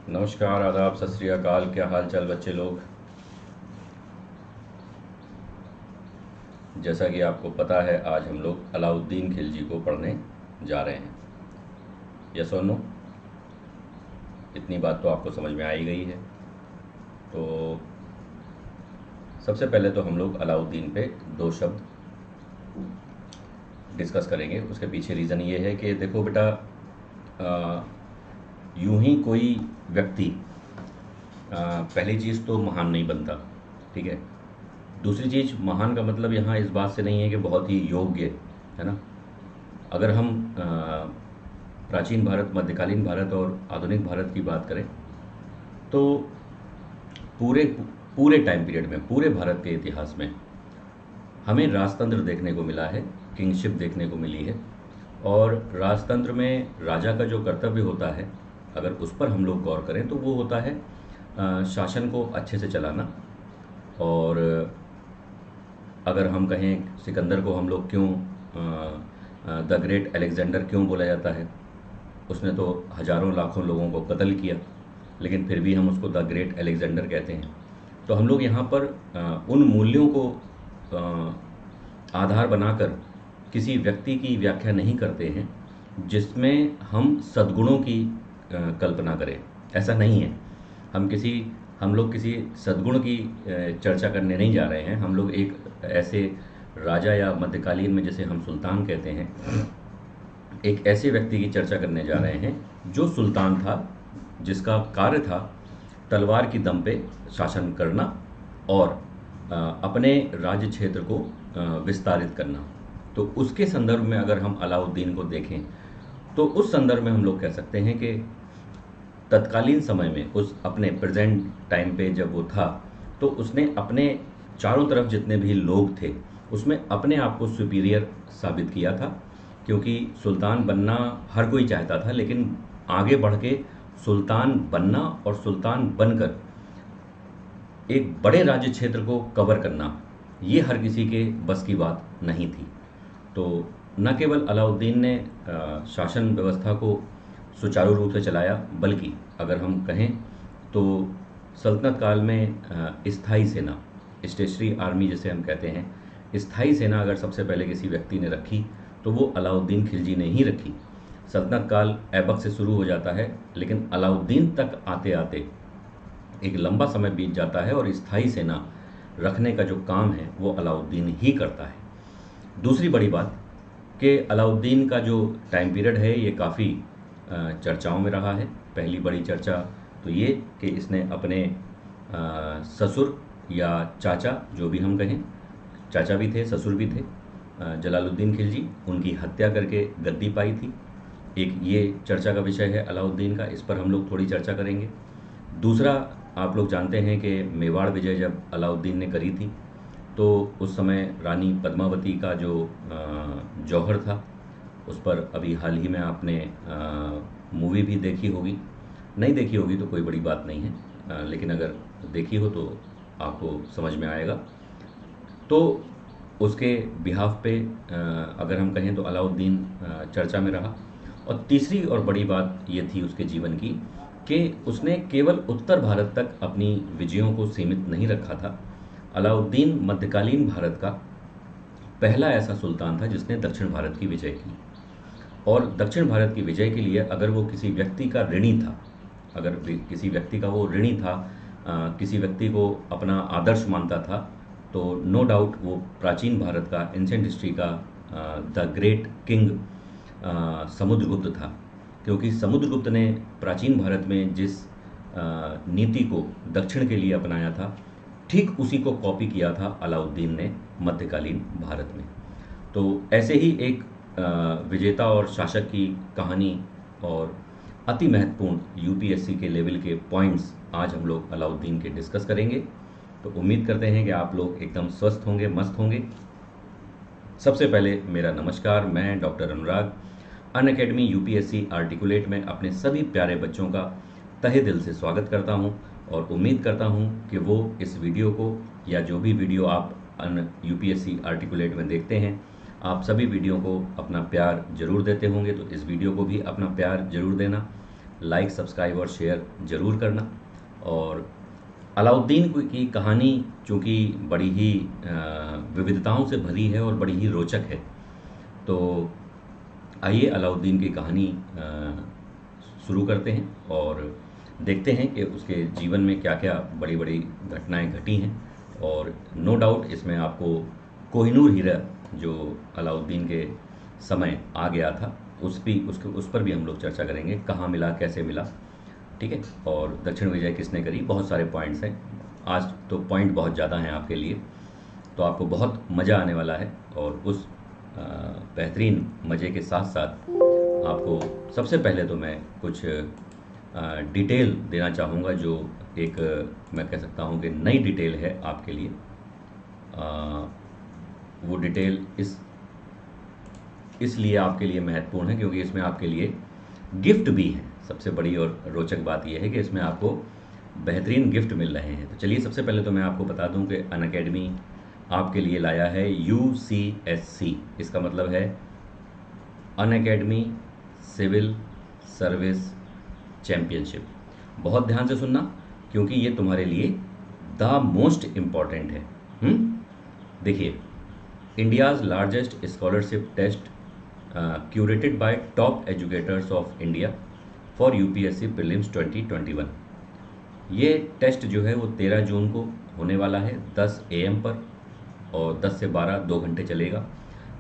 नमस्कार, आदाब, सत श्री अकाल। क्या हाल चाल बच्चे लोग। जैसा कि आपको पता है, आज हम लोग अलाउद्दीन खिलजी को पढ़ने जा रहे हैं। यस और नो? इतनी बात तो आपको समझ में आ ही गई है। तो सबसे पहले तो हम लोग अलाउद्दीन पे दो शब्द डिस्कस करेंगे। उसके पीछे रीज़न ये है कि देखो बेटा, यूं ही कोई व्यक्ति पहली चीज़ तो महान नहीं बनता, ठीक है। दूसरी चीज़, महान का मतलब यहाँ इस बात से नहीं है कि बहुत ही योग्य है ना। अगर हम प्राचीन भारत, मध्यकालीन भारत और आधुनिक भारत की बात करें तो पूरे पूरे टाइम पीरियड में, पूरे भारत के इतिहास में हमें राजतंत्र देखने को मिला है, किंगशिप देखने को मिली है। और राजतंत्र में राजा का जो कर्तव्य होता है, अगर उस पर हम लोग गौर करें तो वो होता है शासन को अच्छे से चलाना। और अगर हम कहें सिकंदर को हम लोग क्यों द ग्रेट अलेक्जेंडर क्यों बोला जाता है, उसने तो हज़ारों लाखों लोगों को कत्ल किया, लेकिन फिर भी हम उसको द ग्रेट अलेक्जेंडर कहते हैं। तो हम लोग यहाँ पर उन मूल्यों को आधार बनाकर किसी व्यक्ति की व्याख्या नहीं करते हैं जिसमें हम सद्गुणों की कल्पना करें। ऐसा नहीं है। हम लोग किसी सद्गुण की चर्चा करने नहीं जा रहे हैं। हम लोग एक ऐसे राजा, या मध्यकालीन में जैसे हम सुल्तान कहते हैं, एक ऐसे व्यक्ति की चर्चा करने जा रहे हैं जो सुल्तान था, जिसका कार्य था तलवार की दम पे शासन करना और अपने राज्य क्षेत्र को विस्तारित करना। तो उसके संदर्भ में अगर हम अलाउद्दीन को देखें तो उस संदर्भ में हम लोग कह सकते हैं कि तत्कालीन समय में, उस अपने प्रेजेंट टाइम पे जब वो था, तो उसने अपने चारों तरफ जितने भी लोग थे उसमें अपने आप को सुपीरियर साबित किया था। क्योंकि सुल्तान बनना हर कोई चाहता था, लेकिन आगे बढ़ के सुल्तान बनना और सुल्तान बनकर एक बड़े राज्य क्षेत्र को कवर करना, ये हर किसी के बस की बात नहीं थी। तो न केवल अलाउद्दीन ने शासन व्यवस्था को सुचारू रूप से चलाया, बल्कि अगर हम कहें तो सल्तनत काल में स्थायी सेना, स्टेशनरी आर्मी जिसे हम कहते हैं, स्थायी सेना अगर सबसे पहले किसी व्यक्ति ने रखी तो वो अलाउद्दीन खिलजी ने ही रखी। सल्तनत काल ऐबक से शुरू हो जाता है, लेकिन अलाउद्दीन तक आते आते एक लंबा समय बीत जाता है और स्थायी सेना रखने का जो काम है वो अलाउद्दीन ही करता है। दूसरी बड़ी बात कि अलाउद्दीन का जो टाइम पीरियड है ये काफ़ी चर्चाओं में रहा है। पहली बड़ी चर्चा तो ये कि इसने अपने ससुर या चाचा, जो भी हम कहें, चाचा भी थे ससुर भी थे, जलालुद्दीन खिलजी, उनकी हत्या करके गद्दी पाई थी। एक ये चर्चा का विषय है अलाउद्दीन का, इस पर हम लोग थोड़ी चर्चा करेंगे। दूसरा, आप लोग जानते हैं कि मेवाड़ विजय जब अलाउद्दीन ने करी थी तो उस समय रानी पद्मावती का जो जौहर था, उस पर अभी हाल ही में आपने मूवी भी देखी होगी। नहीं देखी होगी तो कोई बड़ी बात नहीं है, लेकिन अगर देखी हो तो आपको समझ में आएगा। तो उसके बिहाफ पे अगर हम कहें तो अलाउद्दीन चर्चा में रहा। और तीसरी और बड़ी बात ये थी उसके जीवन की कि उसने केवल उत्तर भारत तक अपनी विजयों को सीमित नहीं रखा था। अलाउद्दीन मध्यकालीन भारत का पहला ऐसा सुल्तान था जिसने दक्षिण भारत की विजय की। और दक्षिण भारत की विजय के लिए अगर वो किसी व्यक्ति का ऋणी था, अगर किसी व्यक्ति का वो ऋणी था, किसी व्यक्ति को अपना आदर्श मानता था, तो नो डाउट वो प्राचीन भारत का, एंशिएंट हिस्ट्री का द ग्रेट किंग समुद्रगुप्त था। क्योंकि समुद्रगुप्त ने प्राचीन भारत में जिस नीति को दक्षिण के लिए अपनाया था, ठीक उसी को कॉपी किया था अलाउद्दीन ने मध्यकालीन भारत में। तो ऐसे ही एक विजेता और शासक की कहानी और अति महत्वपूर्ण यूपीएससी के लेवल के पॉइंट्स आज हम लोग अलाउद्दीन के डिस्कस करेंगे। तो उम्मीद करते हैं कि आप लोग एकदम स्वस्थ होंगे, मस्त होंगे। सबसे पहले मेरा नमस्कार, मैं डॉक्टर अनुराग, अनअकैडमी यूपीएससी आर्टिकुलेट में अपने सभी प्यारे बच्चों का तहे दिल से स्वागत करता हूं और उम्मीद करता हूं कि वो इस वीडियो को, या जो भी वीडियो आप यूपीएससी आर्टिकुलेट में देखते हैं, आप सभी वीडियो को अपना प्यार जरूर देते होंगे। तो इस वीडियो को भी अपना प्यार जरूर देना, लाइक, सब्सक्राइब और शेयर ज़रूर करना। और अलाउद्दीन की कहानी चूँकि बड़ी ही विविधताओं से भरी है और बड़ी ही रोचक है, तो आइए अलाउद्दीन की कहानी शुरू करते हैं और देखते हैं कि उसके जीवन में क्या क्या बड़ी बड़ी घटनाएं घटी हैं। और नो डाउट इसमें आपको कोहिनूर हीरा जो अलाउद्दीन के समय आ गया था उस पर भी हम लोग चर्चा करेंगे, कहाँ मिला, कैसे मिला, ठीक है। और दक्षिण विजय किसने करी, बहुत सारे पॉइंट्स हैं। आज तो पॉइंट बहुत ज़्यादा हैं आपके लिए, तो आपको बहुत मज़ा आने वाला है। और उस बेहतरीन मज़े के साथ साथ आपको सबसे पहले तो मैं कुछ डिटेल देना चाहूँगा, जो एक मैं कह सकता हूँ कि नई डिटेल है आपके लिए। वो डिटेल इसलिए आपके लिए महत्वपूर्ण है क्योंकि इसमें आपके लिए गिफ्ट भी है। सबसे बड़ी और रोचक बात यह है कि इसमें आपको बेहतरीन गिफ्ट मिल रहे हैं। तो चलिए सबसे पहले तो मैं आपको बता दूं कि अनअकैडमी आपके लिए लाया है UCSC। इसका मतलब है अनअकैडमी सिविल सर्विस चैम्पियनशिप। बहुत ध्यान से सुनना क्योंकि ये तुम्हारे लिए द मोस्ट इम्पॉर्टेंट है। देखिए, India's largest scholarship test curated by top educators of India for UPSC prelims 2021। ये टेस्ट जो है वो 13 जून को होने वाला है 10 AM पर, और 10 से 12 2 घंटे चलेगा,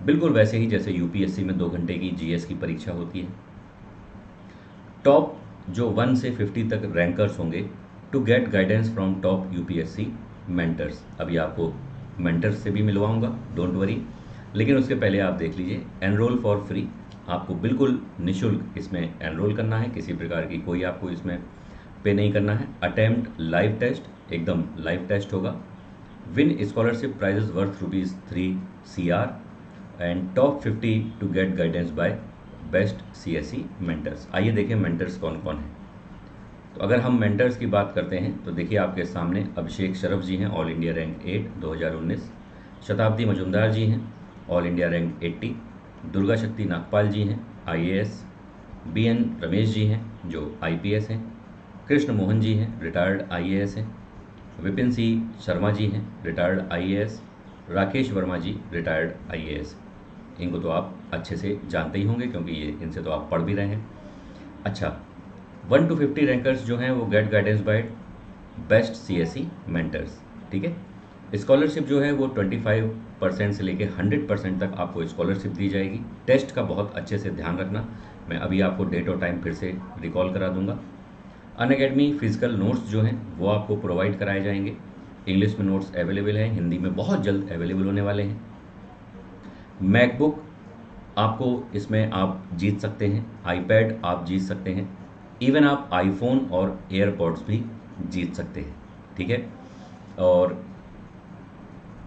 बिल्कुल वैसे ही जैसे UPSC में 2 घंटे की GS की परीक्षा होती है। टॉप जो 1 से 50 तक रैंकर्स होंगे to get guidance from top UPSC mentors. अभी आपको मेंटर्स से भी मिलवाऊंगा, डोंट वरी। लेकिन उसके पहले आप देख लीजिए, एनरोल फॉर फ्री। आपको बिल्कुल निःशुल्क इसमें एनरोल करना है, किसी प्रकार की कोई आपको इसमें पे नहीं करना है। अटेम्प्ट लाइव टेस्ट, एकदम लाइव टेस्ट होगा। Win scholarship prizes worth ₹3 CR and top 50 to get guidance by best CSE mentors. आइए देखें मेंटर्स कौन कौन है। तो अगर हम मेंटर्स की बात करते हैं तो देखिए आपके सामने अभिषेक शरफ जी हैं, ऑल इंडिया रैंक 8 2019। शताब्दी मजुमदार जी हैं, ऑल इंडिया रैंक 80। दुर्गा शक्ति नागपाल जी हैं, IAS। BN रमेश जी हैं जो IPS हैं। कृष्ण मोहन जी हैं, रिटायर्ड IAS हैं। विपिन सिंह शर्मा जी हैं, रिटायर्ड IAS। राकेश वर्मा जी, रिटायर्ड IAS। इनको तो आप अच्छे से जानते ही होंगे क्योंकि ये इनसे तो आप पढ़ भी रहे हैं। अच्छा, 1 to 50 रैंकर्स जो हैं वो get guidance by best CSE mentors, ठीक है। स्कॉलरशिप जो है वो 25% से लेकर 100% तक आपको स्कॉलरशिप दी जाएगी। टेस्ट का बहुत अच्छे से ध्यान रखना, मैं अभी आपको डेट और टाइम फिर से रिकॉल करा दूंगा। अनअकैडमी फिजिकल नोट्स जो हैं वो आपको प्रोवाइड कराए जाएंगे। इंग्लिश में नोट्स अवेलेबल हैं, हिंदी में बहुत जल्द अवेलेबल होने वाले हैं। मैकबुक आपको इसमें आप जीत सकते हैं, iPad आप जीत सकते हैं, इवन आप आईफोन और एयरपॉड्स भी जीत सकते हैं, ठीक है। और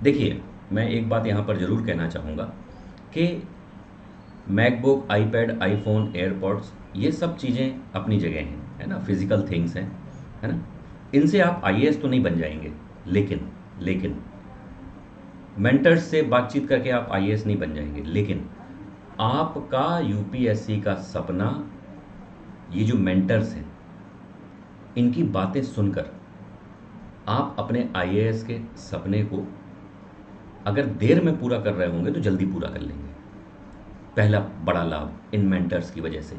देखिए, मैं एक बात यहाँ पर ज़रूर कहना चाहूँगा कि मैकबुक, iPad, आईफोन, एयरपॉड्स ये सब चीज़ें अपनी जगह हैं, है ना, फिजिकल थिंग्स हैं, है ना। इनसे आप IAS तो नहीं बन जाएंगे, लेकिन मेंटर्स से बातचीत करके आप IAS नहीं बन जाएंगे। लेकिन आपका UPSC का सपना, ये जो मेंटर्स हैं इनकी बातें सुनकर आप अपने IAS के सपने को अगर देर में पूरा कर रहे होंगे तो जल्दी पूरा कर लेंगे। पहला बड़ा लाभ इन मेंटर्स की वजह से,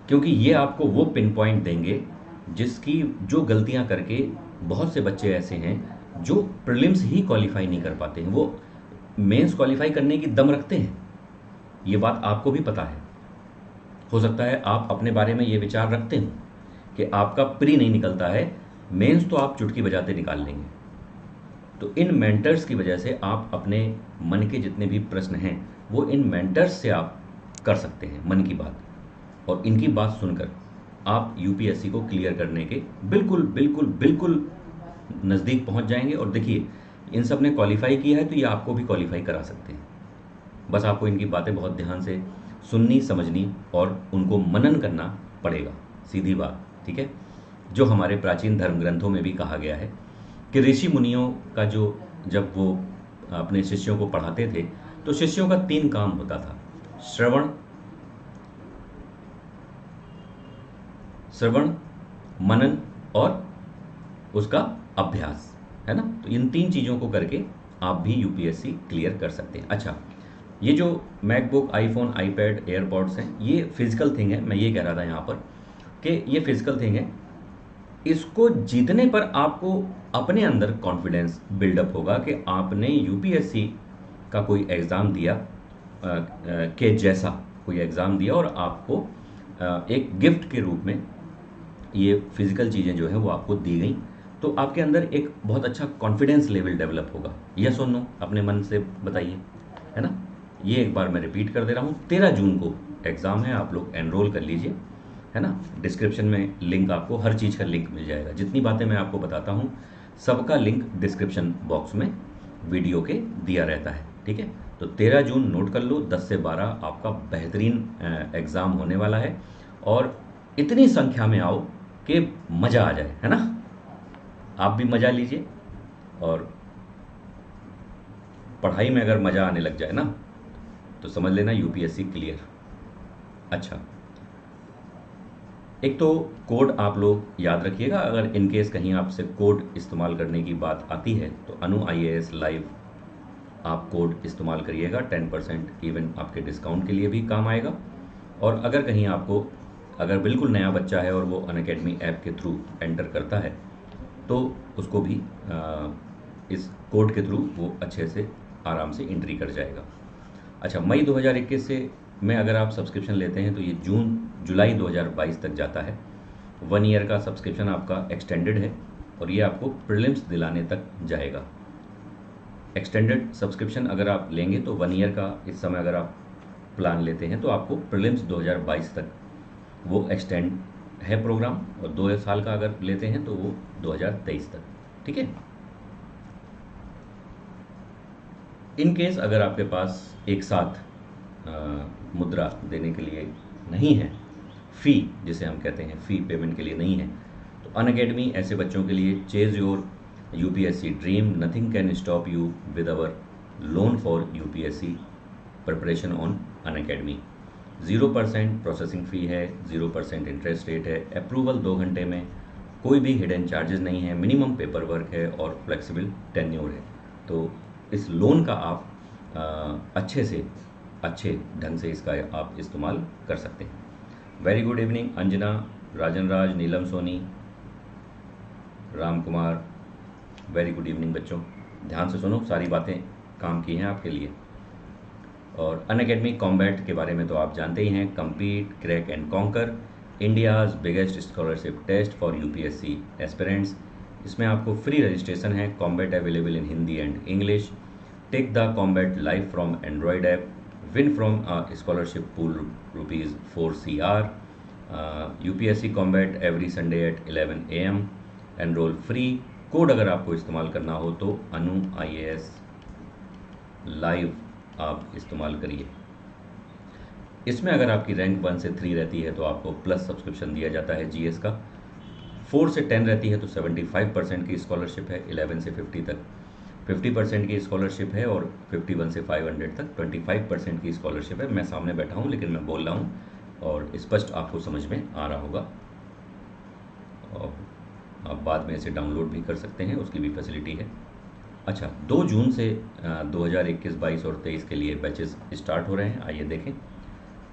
क्योंकि ये आपको वो पिन पॉइंट देंगे जिसकी जो गलतियां करके बहुत से बच्चे ऐसे हैं जो प्रीलिम्स ही क्वालिफाई नहीं कर पाते हैं, वो मेंस क्वालिफाई करने की दम रखते हैं। ये बात आपको भी पता है, हो सकता है आप अपने बारे में ये विचार रखते हो कि आपका प्री नहीं निकलता है, मेंस तो आप चुटकी बजाते निकाल लेंगे। तो इन मेंटर्स की वजह से आप अपने मन के जितने भी प्रश्न हैं वो इन मेंटर्स से आप कर सकते हैं मन की बात, और इनकी बात सुनकर आप UPSC को क्लियर करने के बिल्कुल बिल्कुल बिल्कुल नज़दीक पहुंच जाएंगे। और देखिए, इन सब ने क्वालिफाई किया है तो ये आपको भी क्वालिफाई करा सकते हैं। बस आपको इनकी बातें बहुत ध्यान से सुननी, समझनी और उनको मनन करना पड़ेगा, सीधी बात, ठीक है। जो हमारे प्राचीन धर्म ग्रंथों में भी कहा गया है कि ऋषि मुनियों का जो, जब वो अपने शिष्यों को पढ़ाते थे तो शिष्यों का 3 काम होता था: श्रवण, मनन और उसका अभ्यास, है ना। तो इन 3 चीज़ों को करके आप भी यूपीएससी क्लियर कर सकते हैं। अच्छा, ये जो मैकबुक, आईफोन, आईपैड, एयरपॉड्स हैं, ये फिजिकल थिंग है। मैं ये कह रहा था यहाँ पर कि ये फिजिकल थिंग है, इसको जीतने पर आपको अपने अंदर कॉन्फिडेंस बिल्डअप होगा कि आपने यूपीएससी का कोई एग्ज़ाम दिया के जैसा कोई एग्ज़ाम दिया, और आपको एक गिफ्ट के रूप में ये फिजिकल चीज़ें जो हैं वो आपको दी गई। तो आपके अंदर एक बहुत अच्छा कॉन्फिडेंस लेवल डेवलप होगा। यस और नो अपने मन से बताइए, है ना। ये एक बार मैं रिपीट कर दे रहा हूँ, 13 जून को एग्ज़ाम है, आप लोग एनरोल कर लीजिए, है ना। डिस्क्रिप्शन में लिंक, आपको हर चीज़ का लिंक मिल जाएगा। जितनी बातें मैं आपको बताता हूँ सबका लिंक डिस्क्रिप्शन बॉक्स में वीडियो के दिया रहता है, ठीक है। तो 13 जून नोट कर लो, 10 से 12 आपका बेहतरीन एग्ज़ाम होने वाला है, और इतनी संख्या में आओ कि मज़ा आ जाए, है ना। आप भी मज़ा लीजिए, और पढ़ाई में अगर मज़ा आने लग जाए ना तो समझ लेना यूपीएससी क्लियर। अच्छा, एक तो कोड आप लोग याद रखिएगा, अगर इन केस कहीं आपसे कोड इस्तेमाल करने की बात आती है तो अनु IAS लाइव आप कोड इस्तेमाल करिएगा, 10% इवन आपके डिस्काउंट के लिए भी काम आएगा। और अगर कहीं आपको, अगर बिल्कुल नया बच्चा है और वो अनअकैडमी ऐप के थ्रू एंटर करता है तो उसको भी इस कोड के थ्रू वो अच्छे से आराम से एंट्री कर जाएगा। अच्छा, मई 2021 से में अगर आप सब्सक्रिप्शन लेते हैं तो ये जुलाई 2022 तक जाता है। 1 ईयर का सब्सक्रिप्शन आपका एक्सटेंडेड है, और ये आपको प्रीलिम्स दिलाने तक जाएगा। एक्सटेंडेड सब्सक्रिप्शन अगर आप लेंगे तो 1 ईयर का इस समय अगर आप प्लान लेते हैं तो आपको प्रीलिम्स 2022 तक वो एक्सटेंड है प्रोग्राम, और 2 साल का अगर लेते हैं तो वो 2023 तक, ठीक है। इन केस अगर आपके पास एक साथ मुद्रा देने के लिए नहीं है, फ़ी जिसे हम कहते हैं, फ़ी पेमेंट के लिए नहीं है, तो अनअकैडमी ऐसे बच्चों के लिए chase your UPSC dream, nothing can stop you with our loan for UPSC preparation on Unacademy. 0% processing fee है, 0% इंटरेस्ट रेट है, अप्रूवल 2 घंटे में, कोई भी हिडन चार्जेस नहीं है, मिनिमम पेपर वर्क है और फ्लेक्सिबल टेन्योर है। तो इस लोन का आप अच्छे ढंग से इसका आप इस्तेमाल कर सकते हैं। Very good evening Anjana, Rajan Raj, Neelam Soni, Ram Kumar, very good evening बच्चों। ध्यान से सुनो, सारी बातें काम की हैं आपके लिए। और अनअकैडमी कॉम्बैट के बारे में तो आप जानते ही हैं, compete, crack and conquer, India's biggest scholarship test for UPSC aspirants. इसमें आपको फ्री रजिस्ट्रेशन है। Combat available in Hindi and English. Take the Combat live from Android app, win from scholarship pool ₹4 CR। UPSC Combat every Sunday at 11 AM, enrol free. Code अगर आपको इस्तेमाल करना हो तो अनु IAS live आप इस्तेमाल करिए। इसमें अगर आपकी रैंक 1 से 3 रहती है तो आपको प्लस सब्सक्रिप्शन दिया जाता है जीएस का। 4 से 10 रहती है तो 75% की स्कॉलरशिप है, 11 से 50 तक 50% की स्कॉलरशिप है, और 51 से 500 तक 25% की स्कॉलरशिप है। मैं सामने बैठा हूँ लेकिन मैं बोल रहा हूँ और स्पष्ट आपको समझ में आ रहा होगा, और आप बाद में इसे डाउनलोड भी कर सकते हैं, उसकी भी फैसिलिटी है। अच्छा, 2 जून से 2021, 22 और 23 के लिए बैचेस स्टार्ट हो रहे हैं, आइए देखें।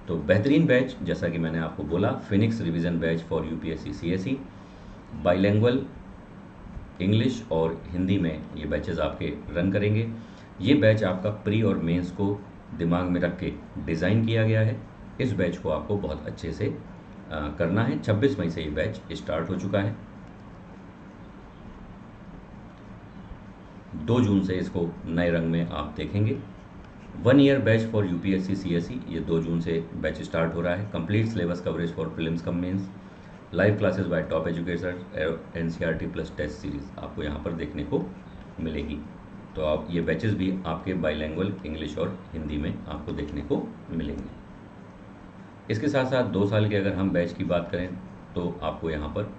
तो बेहतरीन बैच, जैसा कि मैंने आपको बोला, Phoenix revision batch for UPSC CSE, bilingual English और हिंदी में ये बैचेस आपके रन करेंगे। ये बैच आपका प्री और मेंस को दिमाग में रख के डिज़ाइन किया गया है। इस बैच को आपको बहुत अच्छे से करना है। 26 मई से ये बैच स्टार्ट हो चुका है। 2 जून से इसको नए रंग में आप देखेंगे। 1 year batch for UPSC CSE, ये 2 जून से बैच स्टार्ट हो रहा है। Complete syllabus coverage for prelims cum mains, live classes by top educator, NCERT plus test series आपको यहाँ पर देखने को मिलेगी। तो आप ये बैचेस भी आपके बाइलैंग्वेल इंग्लिश और हिंदी में आपको देखने को मिलेंगे। इसके साथ साथ 2 साल के अगर हम बैच की बात करें तो आपको यहाँ पर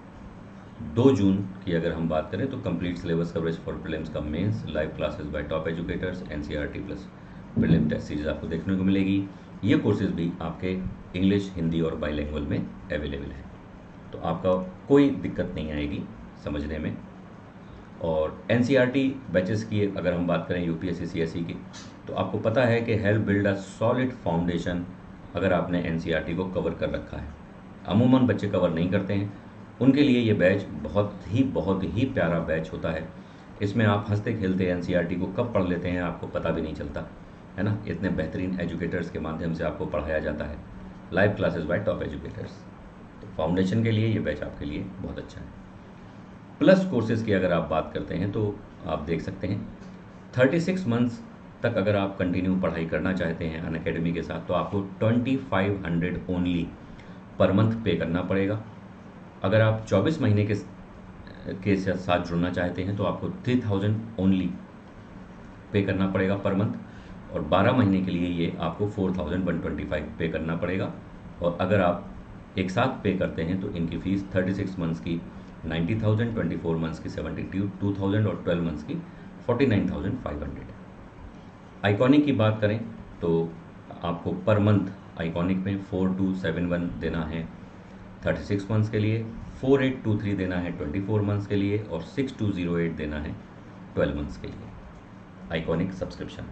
2 जून की अगर हम बात करें तो complete syllabus coverage for prelims cum mains, live classes by top educators, NCERT plus prelim test series आपको देखने को मिलेगी। ये कोर्सेज भी आपके इंग्लिश, हिंदी और बाइलैंग्वेल में अवेलेबल है। तो आपका कोई दिक्कत नहीं आएगी समझने में। और एनसीईआरटी बैचेस की अगर हम बात करें यूपीएससी सीएसई की, तो आपको पता है कि help build a solid foundation अगर आपने एनसीईआरटी को कवर कर रखा है। अमूमन बच्चे कवर नहीं करते हैं, उनके लिए ये बैच बहुत ही प्यारा बैच होता है। इसमें आप हंसते खेलते एनसीईआरटी को कब पढ़ लेते हैं आपको पता भी नहीं चलता, है ना। इतने बेहतरीन एजुकेटर्स के माध्यम से आपको पढ़ाया जाता है, live classes by top educators. तो फाउंडेशन के लिए ये बैच आपके लिए बहुत अच्छा है। प्लस कोर्सेज़ की अगर आप बात करते हैं तो आप देख सकते हैं 36 मंथ्स तक अगर आप कंटिन्यू पढ़ाई करना चाहते हैं अनअकैडमी के साथ, तो आपको 2500 ओनली पर मंथ पे करना पड़ेगा। अगर आप 24 महीने के साथ जुड़ना चाहते हैं तो आपको 3000 ओनली पे करना पड़ेगा पर मंथ, और 12 महीने के लिए ये आपको 4125 पे करना पड़ेगा। और अगर आप एक साथ पे करते हैं तो इनकी फ़ीस 36 मंथ्स की 90,000, 24 मंथ्स की 72,000 और 12 मंथ्स की 49,500। आइकॉनिक की बात करें तो आपको पर मंथ आइकॉनिक में 4271 देना है 36 मंथ्स के लिए, 4823 देना है 24 मंथ्स के लिए, और 6208 देना है 12 मंथ्स के लिए आइकॉनिक सब्सक्रिप्शन।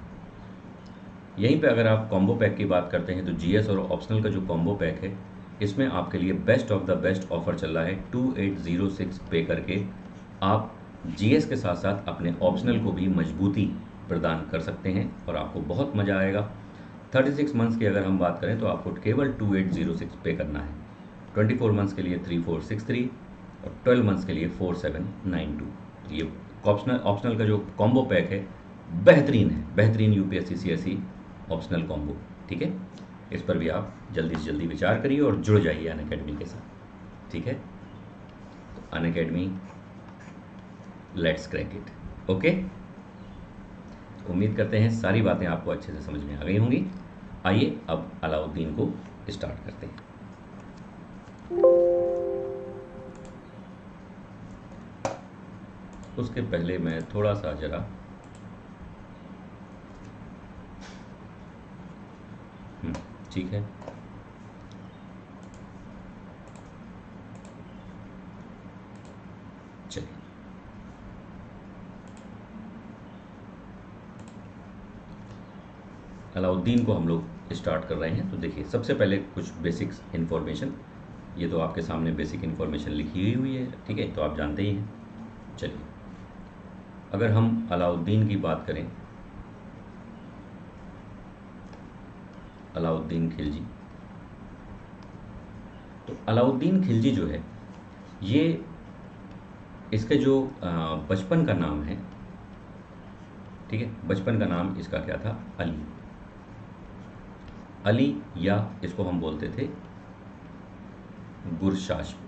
यहीं पे अगर आप कॉम्बो पैक की बात करते हैं तो जीएस और ऑप्शनल का जो कॉम्बो पैक है, इसमें आपके लिए best of the best offer चल रहा है। 2806 पे करके आप जीएस के साथ साथ अपने ऑप्शनल को भी मजबूती प्रदान कर सकते हैं और आपको बहुत मज़ा आएगा। 36 मंथ्स की अगर हम बात करें तो आपको केवल 2806 पे करना है, 24 मंथ्स के लिए 3463 और 12 मंथ्स के लिए 4792। ये ऑप्शनल का जो कॉम्बो पैक है बेहतरीन है, बेहतरीन यूपीएससी सीएसई ऑप्शनल कॉम्बो, ठीक है। इस पर भी आप जल्दी से जल्दी विचार करिए और जुड़ जाइए अनअकैडमी के साथ, ठीक है। तो Unacademy, let's crack it, okay. उम्मीद करते हैं सारी बातें आपको अच्छे से समझ में आ गई होंगी। आइए अब अलाउद्दीन को स्टार्ट करते हैं। उसके पहले मैं थोड़ा सा जरा ठीक है, चलिए अलाउद्दीन को हम लोग स्टार्ट कर रहे हैं। तो देखिए सबसे पहले कुछ बेसिक्स इन्फॉर्मेशन, ये तो आपके सामने बेसिक इन्फॉर्मेशन लिखी हुई है, ठीक है, तो आप जानते ही हैं। चलिए अगर हम अलाउद्दीन की बात करें, अलाउद्दीन खिलजी, तो अलाउद्दीन खिलजी जो है ये इसके जो बचपन का नाम है, ठीक है, बचपन का नाम इसका क्या था, अली। अली या इसको हम बोलते थे गुरशास्प,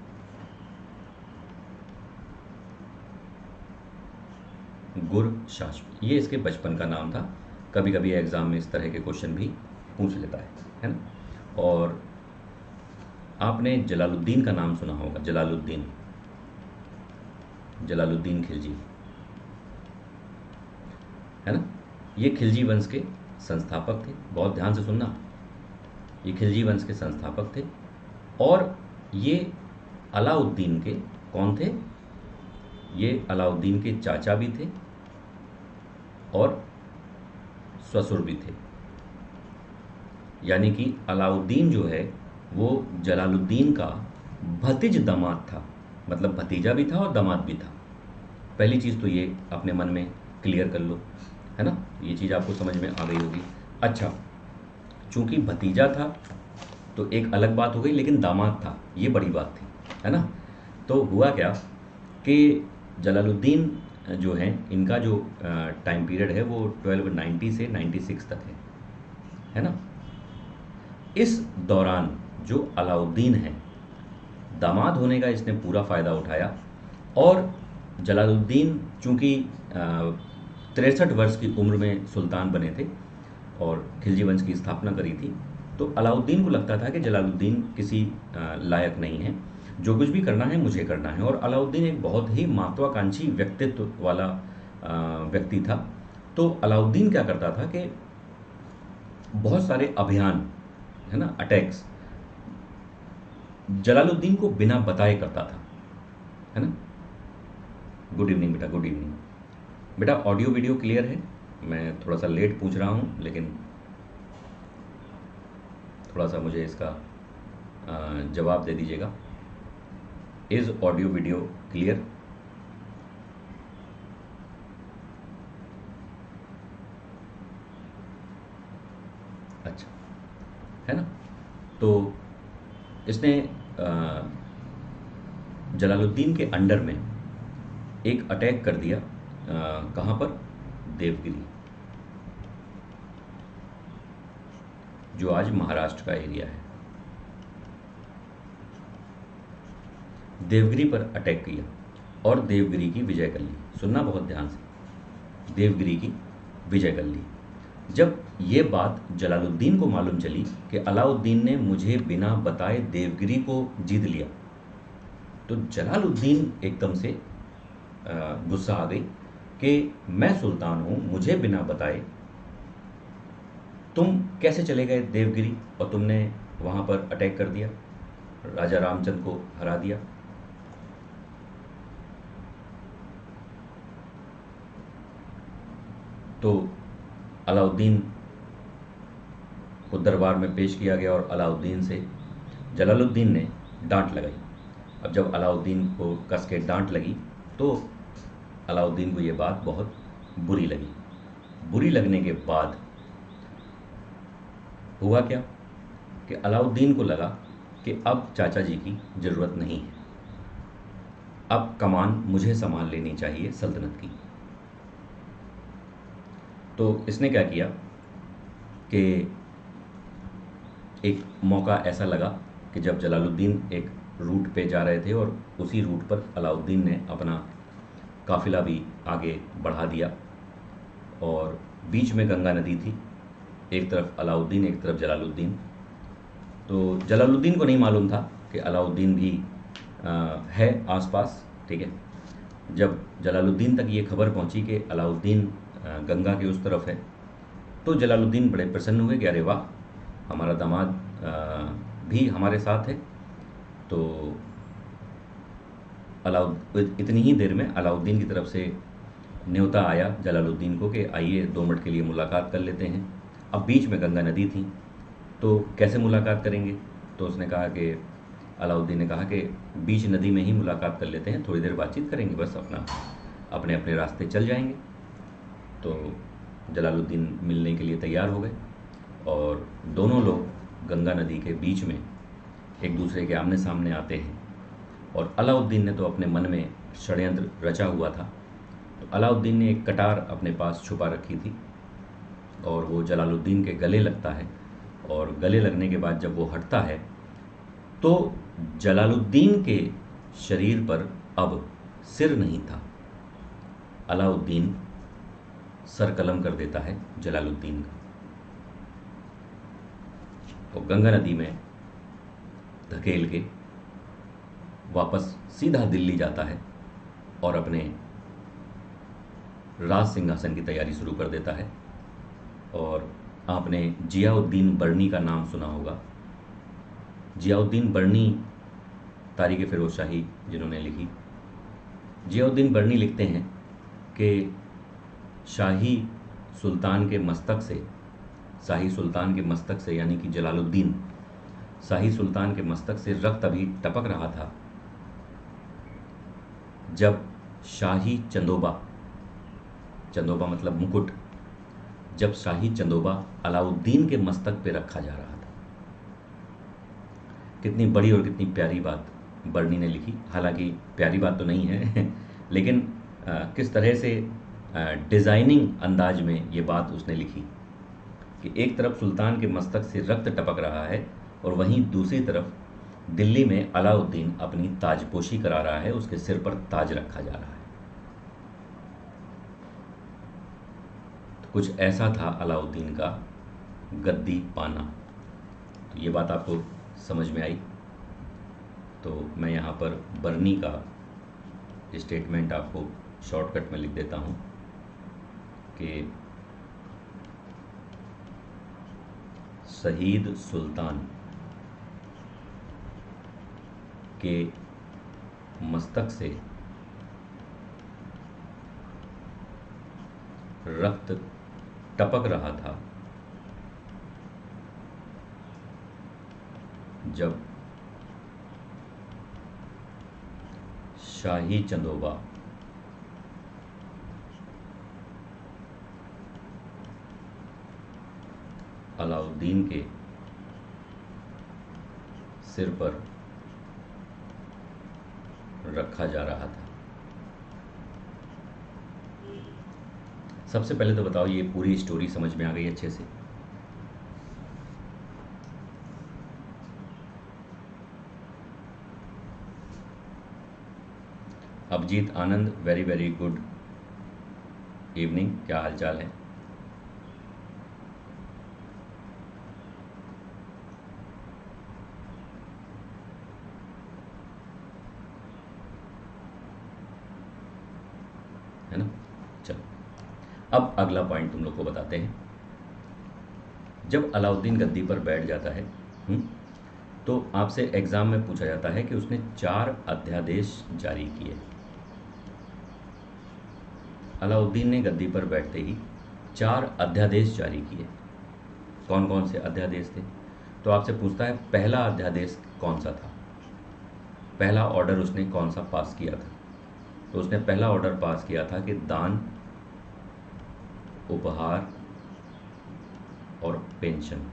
गुरशास्प, ये इसके बचपन का नाम था। कभी कभी एग्जाम में इस तरह के क्वेश्चन भी पूछ लेता है ना। और आपने जलालुद्दीन का नाम सुना होगा, जलालुद्दीन, जलालुद्दीन खिलजी, है ना। ये खिलजी वंश के संस्थापक थे, बहुत ध्यान से सुनना, ये खिलजी वंश के संस्थापक थे। और ये अलाउद्दीन के कौन थे, ये अलाउद्दीन के चाचा भी थे और ससुर भी थे। यानी कि अलाउद्दीन जो है वो जलालुद्दीन का भतीज दामाद था, मतलब भतीजा भी था और दामाद भी था। पहली चीज़ तो ये अपने मन में क्लियर कर लो, है ना, ये चीज़ आपको समझ में आ गई होगी। अच्छा, चूंकि भतीजा था तो एक अलग बात हो गई, लेकिन दामाद था ये बड़ी बात थी, है ना। तो हुआ क्या कि जलालुद्दीन जो हैं इनका जो टाइम पीरियड है वो 1290 से 96 तक है ना। इस दौरान जो अलाउद्दीन है, दामाद होने का इसने पूरा फ़ायदा उठाया। और जलालुद्दीन चूँकि 63 वर्ष की उम्र में सुल्तान बने थे और खिलजी वंश की स्थापना करी थी, तो अलाउद्दीन को लगता था कि जलालुद्दीन किसी लायक नहीं है, जो कुछ भी करना है मुझे करना है। और अलाउद्दीन एक बहुत ही महत्वाकांक्षी व्यक्तित्व वाला व्यक्ति था। तो अलाउद्दीन क्या करता था कि बहुत सारे अभियान, है ना, अटैक्स, जलालुद्दीन को बिना बताए करता था, है ना। गुड इवनिंग बेटा, गुड इवनिंग बेटा। ऑडियो वीडियो क्लियर है? मैं थोड़ा सा लेट पूछ रहा हूँ, लेकिन थोड़ा सा मुझे इसका जवाब दे दीजिएगा। Is audio video clear? अच्छा, है ना। तो इसने जलालुद्दीन के अंडर में एक अटैक कर दिया। कहाँ पर? देवगिरी, जो आज महाराष्ट्र का एरिया है। देवगिरी पर अटैक किया और देवगिरी की विजय कर ली। सुनना बहुत ध्यान से, देवगिरी की विजय कर ली। जब ये बात जलालुद्दीन को मालूम चली कि अलाउद्दीन ने मुझे बिना बताए देवगिरी को जीत लिया, तो जलालुद्दीन एकदम से गुस्सा आ गई कि मैं सुल्तान हूँ, मुझे बिना बताए तुम कैसे चले गए देवगिरी और तुमने वहाँ पर अटैक कर दिया, राजा रामचंद्र को हरा दिया। तो अलाउद्दीन को दरबार में पेश किया गया और अलाउद्दीन से जलालुद्दीन ने डांट लगाई। अब जब अलाउद्दीन को कस के डांट लगी तो अलाउद्दीन को ये बात बहुत बुरी लगी। बुरी लगने के बाद हुआ क्या कि अलाउद्दीन को लगा कि अब चाचा जी की ज़रूरत नहीं है, अब कमान मुझे संभाल लेनी चाहिए सल्तनत की। तो इसने क्या किया कि एक मौका ऐसा लगा कि जब जलालुद्दीन एक रूट पे जा रहे थे और उसी रूट पर अलाउद्दीन ने अपना काफ़िला भी आगे बढ़ा दिया और बीच में गंगा नदी थी, एक तरफ अलाउद्दीन एक तरफ जलालुद्दीन। तो जलालुद्दीन को नहीं मालूम था कि अलाउद्दीन भी है आसपास, ठीक है। जब जलालुद्दीन तक ये खबर पहुंची कि अलाउद्दीन गंगा के उस तरफ है, तो जलालुद्दीन बड़े प्रसन्न हुए कि अरे वाह, हमारा दामाद भी हमारे साथ है। तो इतनी ही देर में अलाउद्दीन की तरफ से न्योता आया जलालुद्दीन को कि आइए 2 मिनट के लिए मुलाकात कर लेते हैं। अब बीच में गंगा नदी थी, तो कैसे मुलाकात करेंगे? तो उसने कहा कि अलाउद्दीन ने कहा कि बीच नदी में ही मुलाकात कर लेते हैं, थोड़ी देर बातचीत करेंगे, बस अपने अपने रास्ते चल जाएंगे। तो जलालुद्दीन मिलने के लिए तैयार हो गए और दोनों लोग गंगा नदी के बीच में एक दूसरे के आमने सामने आते हैं। और अलाउद्दीन ने तो अपने मन में षड्यंत्र रचा हुआ था, तो अलाउद्दीन ने एक कटार अपने पास छुपा रखी थी और वो जलालुद्दीन के गले लगता है। और गले लगने के बाद जब वो हटता है तो जलालुद्दीन के शरीर पर अब सिर नहीं था। अलाउद्दीन सर कलम कर देता है जलालुद्दीन का, तो गंगा नदी में धकेल के वापस सीधा दिल्ली जाता है और अपने राज सिंहासन की तैयारी शुरू कर देता है। और आपने जियाउद्दीन बर्नी का नाम सुना होगा। जियाउद्दीन बर्नी तारीख़ फ़िरोज़ शाही जिन्होंने लिखी, जियाउद्दीन बर्नी लिखते हैं कि शाही सुल्तान के मस्तक से, शाही सुल्तान के मस्तक से यानी कि जलालुद्दीन शाही सुल्तान के मस्तक से रक्त अभी टपक रहा था जब शाही चंदोबा, चंदोबा मतलब मुकुट, जब शाही चंदोबा अलाउद्दीन के मस्तक पे रखा जा रहा था। कितनी बड़ी और कितनी प्यारी बात बर्नी ने लिखी। हालांकि प्यारी बात तो नहीं है लेकिन किस तरह से डिज़ाइनिंग अंदाज में ये बात उसने लिखी कि एक तरफ सुल्तान के मस्तक से रक्त टपक रहा है और वहीं दूसरी तरफ दिल्ली में अलाउद्दीन अपनी ताजपोशी करा रहा है, उसके सिर पर ताज रखा जा रहा है। तो कुछ ऐसा था अलाउद्दीन का गद्दी पाना। तो ये बात आपको समझ में आई। तो मैं यहाँ पर बर्नी का स्टेटमेंट आपको शॉर्टकट में लिख देता हूँ कि शहीद सुल्तान के मस्तक से रक्त टपक रहा था जब शाही चंदोबा अलाउद्दीन के सिर पर रखा जा रहा था। सबसे पहले तो बताओ, ये पूरी स्टोरी समझ में आ गई अच्छे से? अभिजीत आनंद, वेरी वेरी गुड इवनिंग, क्या हालचाल है? है ना? चलो, अब अगला पॉइंट तुम लोग को बताते हैं। जब अलाउद्दीन गद्दी पर बैठ जाता है, तो आपसे एग्जाम में पूछा जाता है कि उसने 4 अध्यादेश जारी किए। अलाउद्दीन ने गद्दी पर बैठते ही 4 अध्यादेश जारी किए। कौन कौन से अध्यादेश थे? तो आपसे पूछता है पहला अध्यादेश कौन सा था, पहला ऑर्डर उसने कौन सा पास किया था? तो उसने पहला ऑर्डर पास किया था कि दान, उपहार और पेंशन,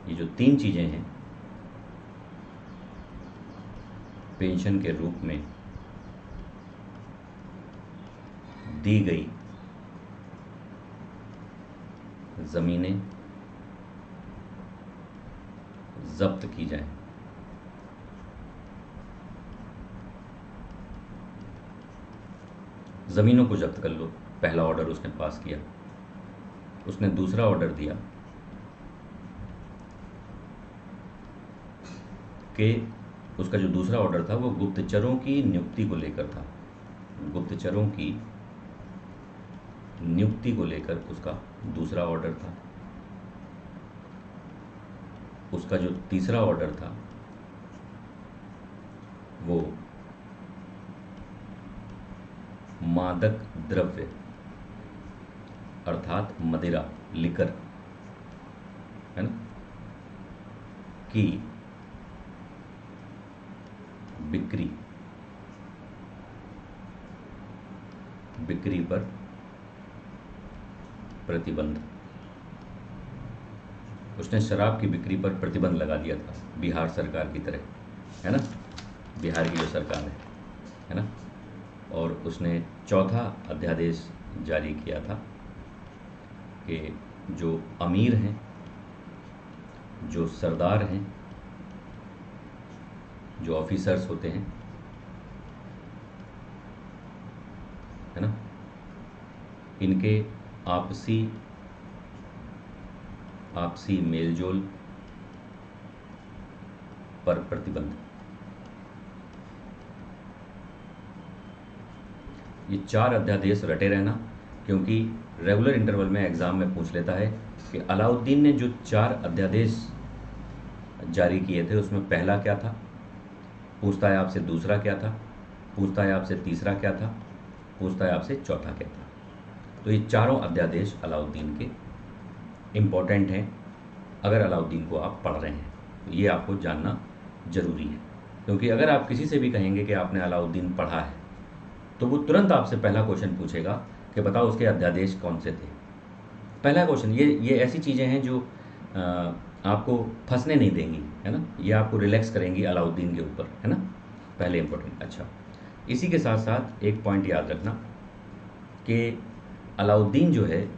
ये जो 3 चीज़ें हैं, पेंशन के रूप में दी गई ज़मीनें जब्त की जाएं। ज़मीनों को जब्त कर लो, पहला ऑर्डर उसने पास किया। उसने दूसरा ऑर्डर दिया कि उसका जो दूसरा ऑर्डर था वो गुप्तचरों की नियुक्ति को लेकर था। गुप्तचरों की नियुक्ति को लेकर उसका दूसरा ऑर्डर था। उसका जो तीसरा ऑर्डर था वो मादक द्रव्य अर्थात मदिरा, लिकर, है ना, की बिक्री पर प्रतिबंध। उसने शराब की बिक्री पर प्रतिबंध लगा दिया था, बिहार सरकार की तरह, है ना, बिहार की जो सरकार है ना। और उसने चौथा अध्यादेश जारी किया था कि जो अमीर हैं, जो सरदार हैं, जो ऑफिसर्स होते हैं, है ना, इनके आपसी मेलजोल पर प्रतिबंध। ये 4 अध्यादेश रटे रहना, क्योंकि रेगुलर इंटरवल में एग्जाम में पूछ लेता है कि अलाउद्दीन ने जो 4 अध्यादेश जारी किए थे उसमें पहला क्या था, पूछता है आपसे दूसरा क्या था, पूछता है आपसे तीसरा क्या था, पूछता है आपसे चौथा क्या था। तो ये चारों अध्यादेश अलाउद्दीन के इम्पोर्टेंट हैं। अगर अलाउद्दीन को आप पढ़ रहे हैं तो ये आपको जानना ज़रूरी है, क्योंकि अगर आप किसी से भी कहेंगे कि आपने अलाउद्दीन पढ़ा है तो वो तुरंत आपसे पहला क्वेश्चन पूछेगा कि बताओ उसके अध्यादेश कौन से थे। पहला क्वेश्चन, ये ऐसी चीज़ें हैं जो आपको फंसने नहीं देंगी, है ना, ये आपको रिलैक्स करेंगी अलाउद्दीन के ऊपर, है ना, पहले इम्पोर्टेंट। अच्छा, इसी के साथ साथ एक पॉइंट याद रखना कि अलाउद्दीन जो है,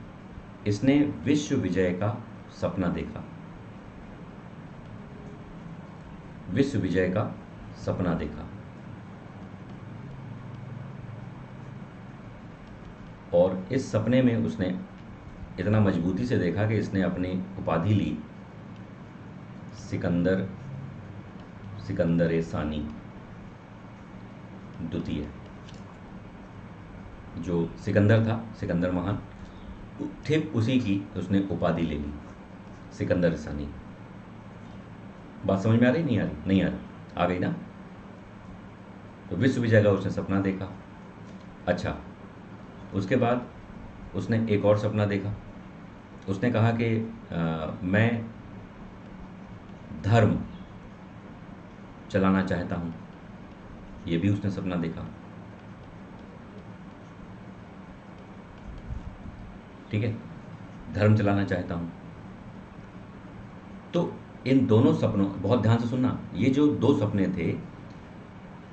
इसने विश्व विजय का सपना देखा, विश्व विजय का सपना देखा, और इस सपने में उसने इतना मजबूती से देखा कि इसने अपनी उपाधि ली सिकंदर सानी द्वितीय। जो सिकंदर था, सिकंदर महान, ठीक उसी की उसने उपाधि ले ली, सिकंदर सानी। बात समझ में आ रही? नहीं आ रही? नहीं आ रही। आ गई ना। तो विश्व विजय का उसने सपना देखा। अच्छा, उसके बाद उसने एक और सपना देखा। उसने कहा कि मैं धर्म चलाना चाहता हूँ। ये भी उसने सपना देखा। ठीक है, धर्म चलाना चाहता हूँ। तो इन दोनों सपनों, बहुत ध्यान से सुनना, ये जो दो सपने थे,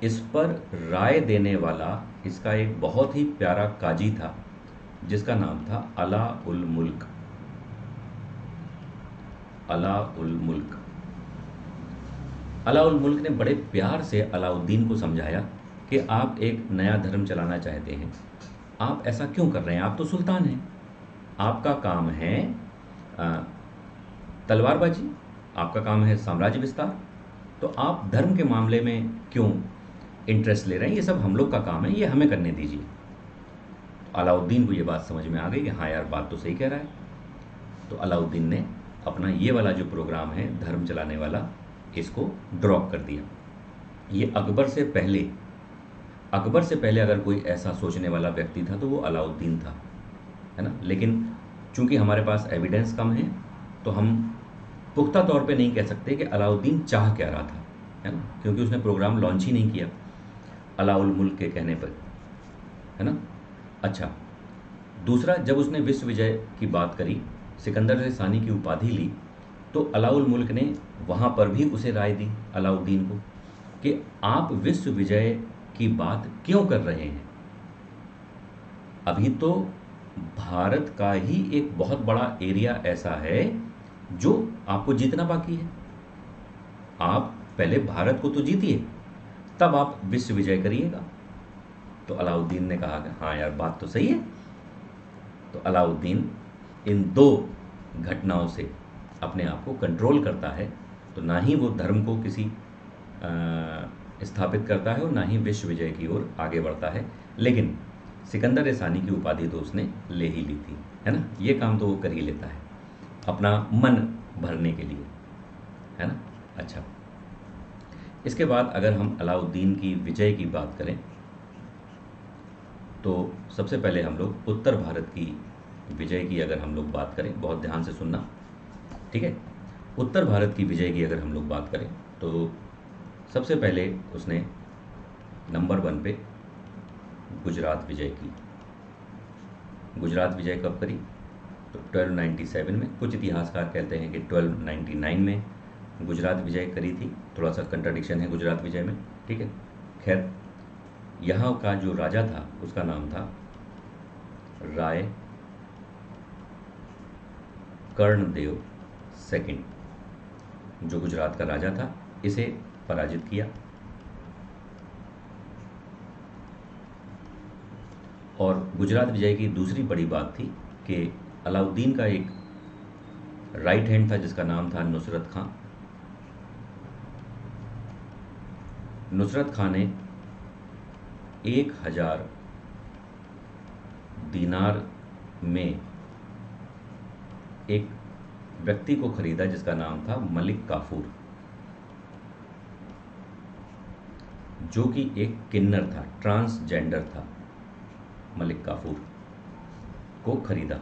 इस पर राय देने वाला इसका एक बहुत ही प्यारा काजी था जिसका नाम था अला उल मुल्क। अला उल मुल्क। अला उल मुल्क ने बड़े प्यार से अलाउद्दीन को समझाया कि आप एक नया धर्म चलाना चाहते हैं, आप ऐसा क्यों कर रहे हैं? आप तो सुल्तान हैं, आपका काम है तलवारबाजी, आपका काम है साम्राज्य विस्तार, तो आप धर्म के मामले में क्यों इंटरेस्ट ले रहे हैं? ये सब हम लोग का काम है, ये हमें करने दीजिए। अलाउद्दीन को ये बात समझ में आ गई कि हाँ यार, बात तो सही कह रहा है। तो अलाउद्दीन ने अपना ये वाला जो प्रोग्राम है धर्म चलाने वाला, इसको ड्रॉप कर दिया। ये अकबर से पहले अगर कोई ऐसा सोचने वाला व्यक्ति था तो वो अलाउद्दीन था, है ना। लेकिन चूंकि हमारे पास एविडेंस कम है तो हम पुख्ता तौर पे नहीं कह सकते कि अलाउद्दीन चाह क्या रहा था, है ना, क्योंकि उसने प्रोग्राम लॉन्च ही नहीं किया अलाउल मुल्क के कहने पर, है ना। अच्छा, दूसरा, जब उसने विश्व विजय की बात करी, सिकंदर से सानी की उपाधि ली, तो अलाउल मुल्क ने वहाँ पर भी उसे राय दी अलाउद्दीन को कि आप विश्व विजय की बात क्यों कर रहे हैं? अभी तो भारत का ही एक बहुत बड़ा एरिया ऐसा है जो आपको जीतना बाकी है। आप पहले भारत को तो जीतिए, तब आप विश्व विजय करिएगा। तो अलाउद्दीन ने कहा कि हाँ यार, बात तो सही है। तो अलाउद्दीन इन दो घटनाओं से अपने आप को कंट्रोल करता है। तो ना ही वो धर्म को किसी स्थापित करता है और ना ही विश्व विजय की ओर आगे बढ़ता है। लेकिन सिकंदर सानी की उपाधि तो उसने ले ही ली थी, है ना। ये काम तो वो कर ही लेता है अपना मन भरने के लिए, है ना। अच्छा, इसके बाद अगर हम अलाउद्दीन की विजय की बात करें तो सबसे पहले हम लोग उत्तर भारत की विजय की अगर हम लोग बात करें, बहुत ध्यान से सुनना, ठीक है। उत्तर भारत की विजय की अगर हम लोग बात करें तो सबसे पहले उसने नंबर 1 पे गुजरात विजय की। गुजरात विजय कब करी? तो 1297 में। कुछ इतिहासकार कहते हैं कि 1299 में गुजरात विजय करी थी। थोड़ा सा कंट्राडिक्शन है गुजरात विजय में, ठीक है। खैर, यहाँ का जो राजा था उसका नाम था राय कर्णदेव सेकंड, जो गुजरात का राजा था, इसे पराजित किया। और गुजरात विजय की दूसरी बड़ी बात थी कि अलाउद्दीन का एक राइट हैंड था जिसका नाम था नुसरत खां। नुसरत खां ने 1000 दीनार में एक व्यक्ति को खरीदा जिसका नाम था मलिक काफूर, जो कि एक किन्नर था, ट्रांसजेंडर था। मलिक काफूर को खरीदा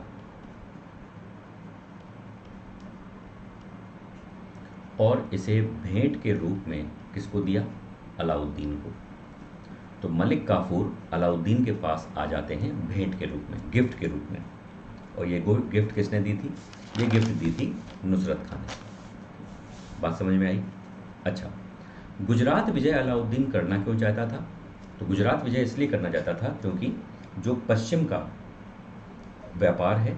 और इसे भेंट के रूप में किसको दिया? अलाउद्दीन को। तो मलिक काफूर अलाउद्दीन के पास आ जाते हैं भेंट के रूप में, गिफ्ट के रूप में। और ये गिफ्ट किसने दी थी? ये गिफ्ट दी थी नुसरत खान ने। बात समझ में आई? अच्छा, गुजरात विजय अलाउद्दीन करना क्यों चाहता था? तो गुजरात विजय इसलिए करना चाहता था क्योंकि जो पश्चिम का व्यापार है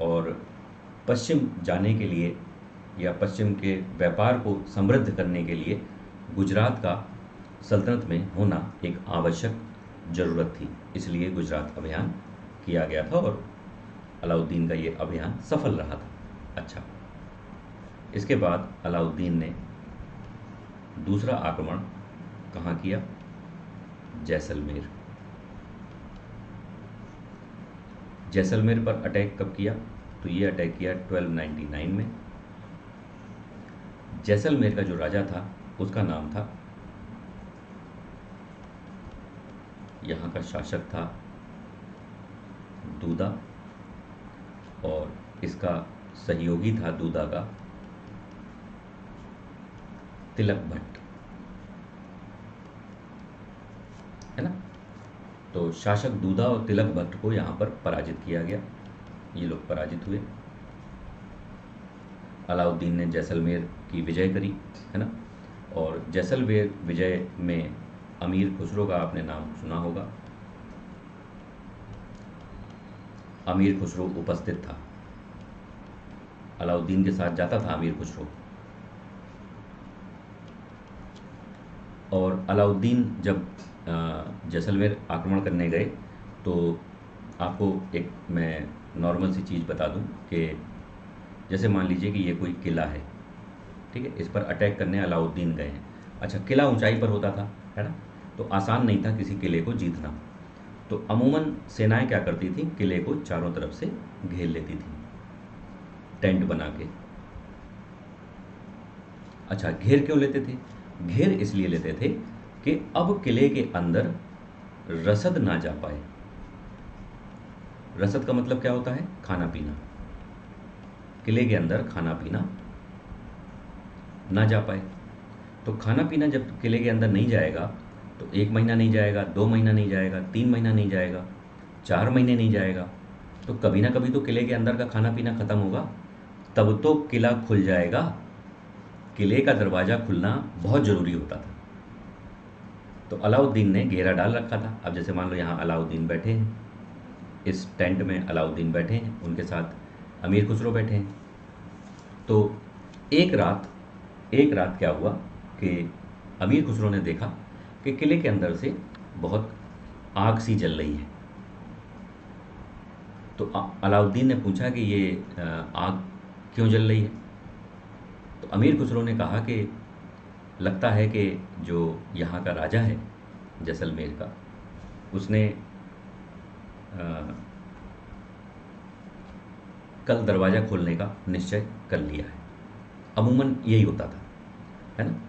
और पश्चिम जाने के लिए या पश्चिम के व्यापार को समृद्ध करने के लिए गुजरात का सल्तनत में होना एक आवश्यक ज़रूरत थी। इसलिए गुजरात अभियान किया गया था और अलाउद्दीन का ये अभियान सफल रहा था। अच्छा, इसके बाद अलाउद्दीन ने दूसरा आक्रमण कहाँ किया? जैसलमेर। जैसलमेर पर अटैक कब किया? तो ये अटैक किया 1299 में। जैसलमेर का जो राजा था उसका नाम था यहाँ का शासक था दूदा और इसका सहयोगी था दूदा का तिलक भट्ट, है ना। तो शासक दूदा और तिलक भट्ट को यहाँ पर पराजित किया गया, ये लोग पराजित हुए। अलाउद्दीन ने जैसलमेर की विजय करी, है ना। और जैसलमेर विजय में अमीर खुसरो का आपने नाम सुना होगा। अमीर खुसरो उपस्थित था, अलाउद्दीन के साथ जाता था अमीर खुसरो। और अलाउद्दीन जब जैसलमेर आक्रमण करने गए तो आपको एक मैं नॉर्मल सी चीज़ बता दूं कि जैसे मान लीजिए कि ये कोई किला है, ठीक है, इस पर अटैक करने अलाउद्दीन गए हैं। अच्छा, किला ऊंचाई पर होता था, है ना, तो आसान नहीं था किसी किले को जीतना। तो अमूमन सेनाएं क्या करती थी, किले को चारों तरफ से घेर लेती थी टेंट बना के। अच्छा, घेर क्यों लेते थे? घेर इसलिए लेते थे कि अब किले के अंदर रसद ना जा पाए। रसद का मतलब क्या होता है? खाना पीना। किले के अंदर खाना पीना ना जा पाए। तो खाना पीना जब किले के अंदर नहीं जाएगा तो 1 महीना नहीं जाएगा, 2 महीना नहीं जाएगा, 3 महीना नहीं जाएगा, 4 महीने नहीं जाएगा, तो कभी ना कभी तो किले के अंदर का खाना पीना खत्म होगा, तब तो किला खुल जाएगा। किले का दरवाज़ा खुलना बहुत ज़रूरी होता था। तो अलाउद्दीन ने घेरा डाल रखा था। अब जैसे मान लो यहाँ अलाउद्दीन बैठे हैं, इस टेंट में अलाउद्दीन बैठे हैं, उनके साथ अमीर खुसरो बैठे हैं। तो एक रात क्या हुआ कि अमीर खुसरो ने देखा कि किले के अंदर से बहुत आग सी जल रही है। तो अलाउद्दीन ने पूछा कि ये आग क्यों जल रही है? तो अमीर खुसरो ने कहा कि लगता है कि जो यहाँ का राजा है जैसलमेर का, उसने कल दरवाज़ा खोलने का निश्चय कर लिया है। अमूमन यही होता था, है ना।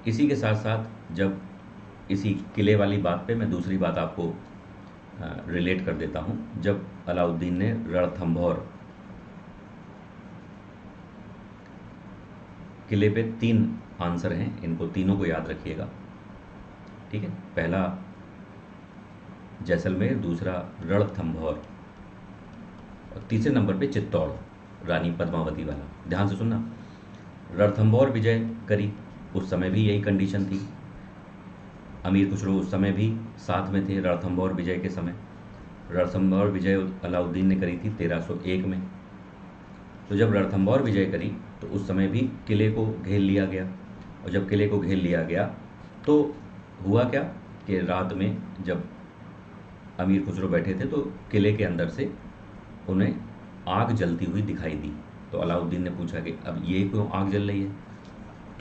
इसी के साथ साथ जब इसी किले वाली बात पे मैं दूसरी बात आपको रिलेट कर देता हूँ। जब अलाउद्दीन ने रणथंभौर किले पे 3 आंसर हैं, इनको तीनों को याद रखिएगा, ठीक है। पहला जैसलमेर, दूसरा रणथंभौर और तीसरे नंबर पे चित्तौड़, रानी पद्मावती वाला। ध्यान से सुनना। रणथंभौर विजय करी, उस समय भी यही कंडीशन थी। अमीर खुसरो उस समय भी साथ में थे रणथंभौर विजय के समय। रणथंभौर विजय अलाउद्दीन ने करी थी 1301 में। तो जब रणथंभौर विजय करी तो उस समय भी किले को घेर लिया गया। और जब किले को घेर लिया गया तो हुआ क्या कि रात में जब अमीर खुसरो बैठे थे तो किले के अंदर से उन्हें आग जलती हुई दिखाई दी। तो अलाउद्दीन ने पूछा कि अब ये क्यों आग जल रही है?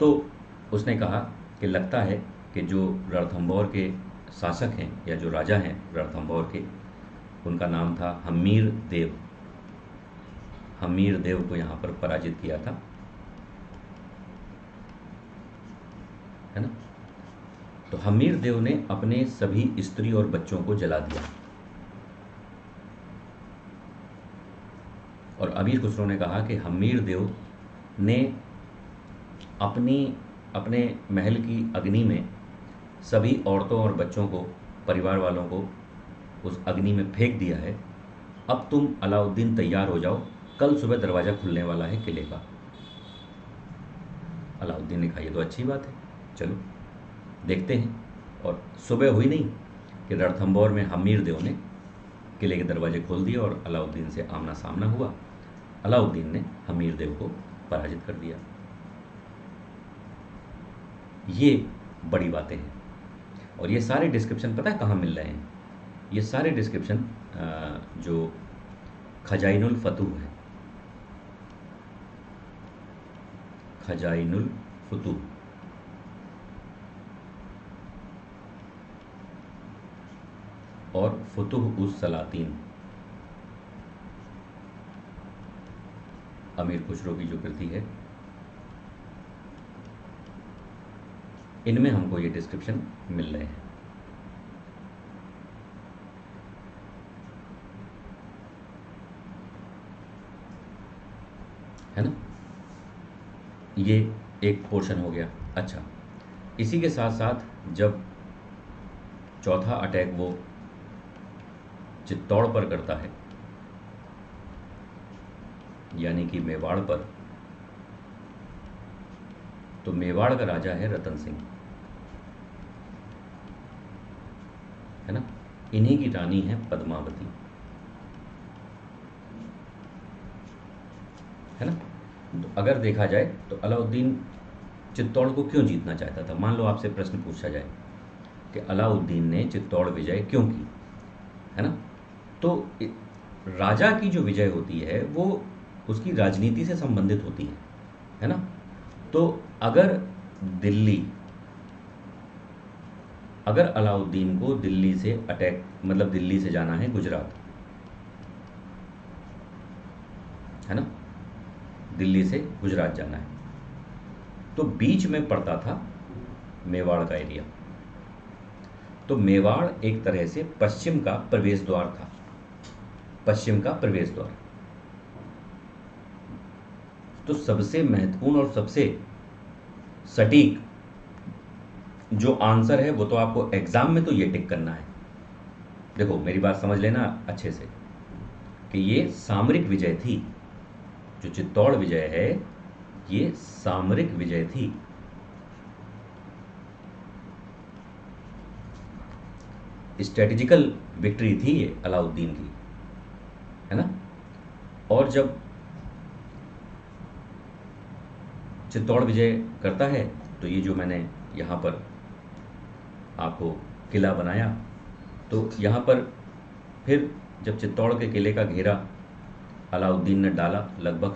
तो उसने कहा कि लगता है कि जो रणथंभौर के शासक हैं या जो राजा हैं रणथंभौर के, उनका नाम था हम्मीर देव। हम्मीर देव को यहाँ पर पराजित किया था, है ना। तो हम्मीर देव ने अपने सभी स्त्री और बच्चों को जला दिया। और अमीर खुसरो ने कहा कि हम्मीर देव ने अपने महल की अग्नि में सभी औरतों और बच्चों को, परिवार वालों को उस अग्नि में फेंक दिया है। अब तुम अलाउद्दीन तैयार हो जाओ, कल सुबह दरवाज़ा खुलने वाला है किले का। अलाउद्दीन ने कहा ये तो अच्छी बात है, चलो देखते हैं। और सुबह हुई नहीं कि रणथंभौर में हम्मीर देव ने किले के दरवाजे खोल दिए और अलाउद्दीन से आमना सामना हुआ। अलाउद्दीन ने हम्मीर देव को पराजित कर दिया। ये बड़ी बातें हैं। और ये सारे डिस्क्रिप्शन पता है कहाँ मिल रहे हैं? ये सारे डिस्क्रिप्शन जो खजाइनुल फतूह है, खजाइनुल फतूह, और फतूह उस सलातीन, अमीर खुसरो की जो कृति है, इनमें हमको ये डिस्क्रिप्शन मिल रहे हैं। ये एक पोर्शन हो गया। अच्छा, इसी के साथ साथ जब चौथा अटैक वो चित्तौड़ पर करता है, यानी कि मेवाड़ पर, तो मेवाड़ का राजा है रतन सिंह, है ना। इन्हीं की रानी है पद्मावती, है ना। तो अगर देखा जाए तो अलाउद्दीन चित्तौड़ को क्यों जीतना चाहता था? मान लो आपसे प्रश्न पूछा जाए कि अलाउद्दीन ने चित्तौड़ विजय क्यों की, है ना। तो राजा की जो विजय होती है वो उसकी राजनीति से संबंधित होती है ना। तो अगर दिल्ली, अगर अलाउद्दीन को दिल्ली से अटैक, मतलब दिल्ली से जाना है गुजरात, है ना, दिल्ली से गुजरात जाना है, तो बीच में पड़ता था मेवाड़ का एरिया। तो मेवाड़ एक तरह से पश्चिम का प्रवेश द्वार था, पश्चिम का प्रवेश द्वार। तो सबसे महत्वपूर्ण और सबसे सटीक जो आंसर है वो तो आपको एग्जाम में तो ये टिक करना है। देखो मेरी बात समझ लेना अच्छे से कि ये सामरिक विजय थी, जो चित्तौड़ विजय है ये सामरिक विजय थी। स्ट्रेटेजिकल विक्ट्री थी ये अलाउद्दीन की, है ना। और जब चित्तौड़ विजय करता है तो ये जो मैंने यहाँ पर आपको किला बनाया, तो यहाँ पर फिर जब चित्तौड़ के किले का घेरा अलाउद्दीन ने डाला, लगभग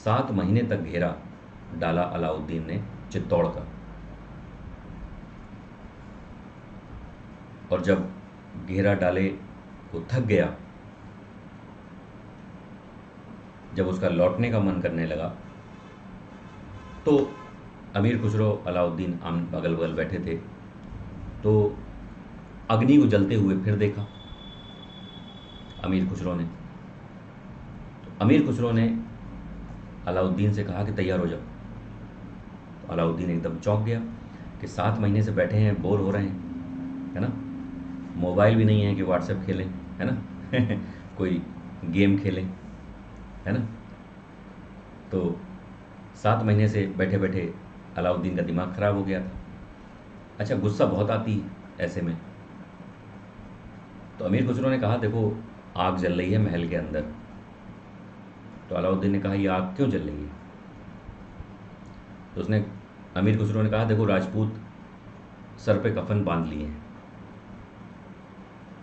7 महीने तक घेरा डाला अलाउद्दीन ने चित्तौड़ का। और जब घेरा डाले वो थक गया, जब उसका लौटने का मन करने लगा, तो अमीर खुसरो अलाउद्दीन अगल बगल बैठे थे, तो अग्नि को जलते हुए फिर देखा अमीर खुसरो ने। तो अमीर खुसरो ने अलाउद्दीन से कहा कि तैयार हो जाओ। तो अलाउद्दीन एकदम चौंक गया कि 7 महीने से बैठे हैं, बोर हो रहे हैं, है ना, मोबाइल भी नहीं है कि व्हाट्सएप खेलें, है ना कोई गेम खेलें, है ना। तो 7 महीने से बैठे बैठे अलाउद्दीन का दिमाग ख़राब हो गया था। अच्छा, गुस्सा बहुत आती है ऐसे में। तो अमीर खुसरो ने कहा देखो आग जल रही है महल के अंदर। तो अलाउद्दीन ने कहा ये आग क्यों जल रही है? तो उसने, अमीर खुसरो ने कहा देखो राजपूत सर पे कफन बांध लिए हैं।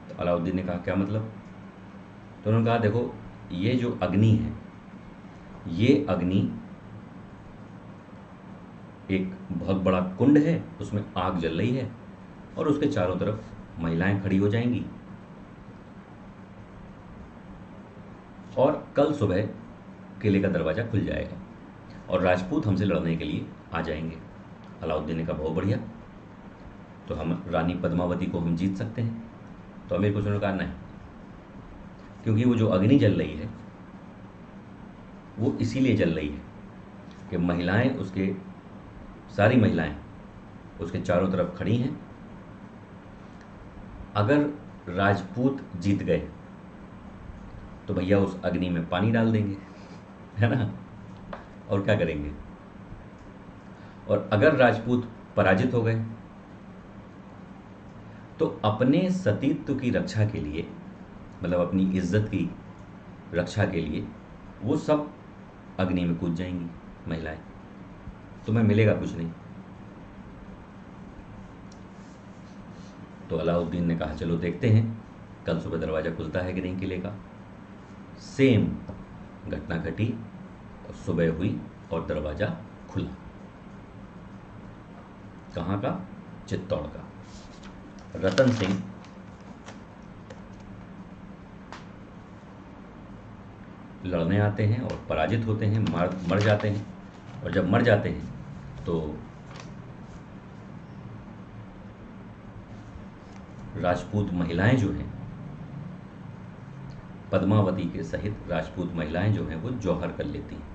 तो अलाउद्दीन ने कहा क्या मतलब? तो उन्होंने कहा देखो ये जो अग्नि है, ये अग्नि एक बहुत बड़ा कुंड है, उसमें आग जल रही है और उसके चारों तरफ महिलाएं खड़ी हो जाएंगी और कल सुबह किले का दरवाज़ा खुल जाएगा और राजपूत हमसे लड़ने के लिए आ जाएंगे। अलाउद्दीन ने कहा बहुत बढ़िया, तो हम रानी पद्मावती को हम जीत सकते हैं। तो अमीर खुसरो ने कहा नहीं, क्योंकि वो जो अग्नि जल रही है वो इसीलिए जल रही है कि महिलाएं उसके, सारी महिलाएं उसके चारों तरफ खड़ी हैं। अगर राजपूत जीत गए तो भैया उस अग्नि में पानी डाल देंगे, है ना, और क्या करेंगे। और अगर राजपूत पराजित हो गए तो अपने सतीत्व की रक्षा के लिए, मतलब अपनी इज्जत की रक्षा के लिए वो सब अग्नि में कूद जाएंगी महिलाएं, तुम्हें मिलेगा कुछ नहीं। तो अलाउद्दीन ने कहा चलो देखते हैं कल सुबह दरवाज़ा खुलता है कि नहीं किले का। सेम घटना घटी और सुबह हुई और दरवाज़ा खुला। कहाँ का? चित्तौड़ का। रतन सिंह लड़ने आते हैं और पराजित होते हैं, मर जाते हैं। और जब मर जाते हैं तो राजपूत महिलाएं जो हैं, पद्मावती के सहित राजपूत महिलाएं जो हैं वो जौहर कर लेती हैं।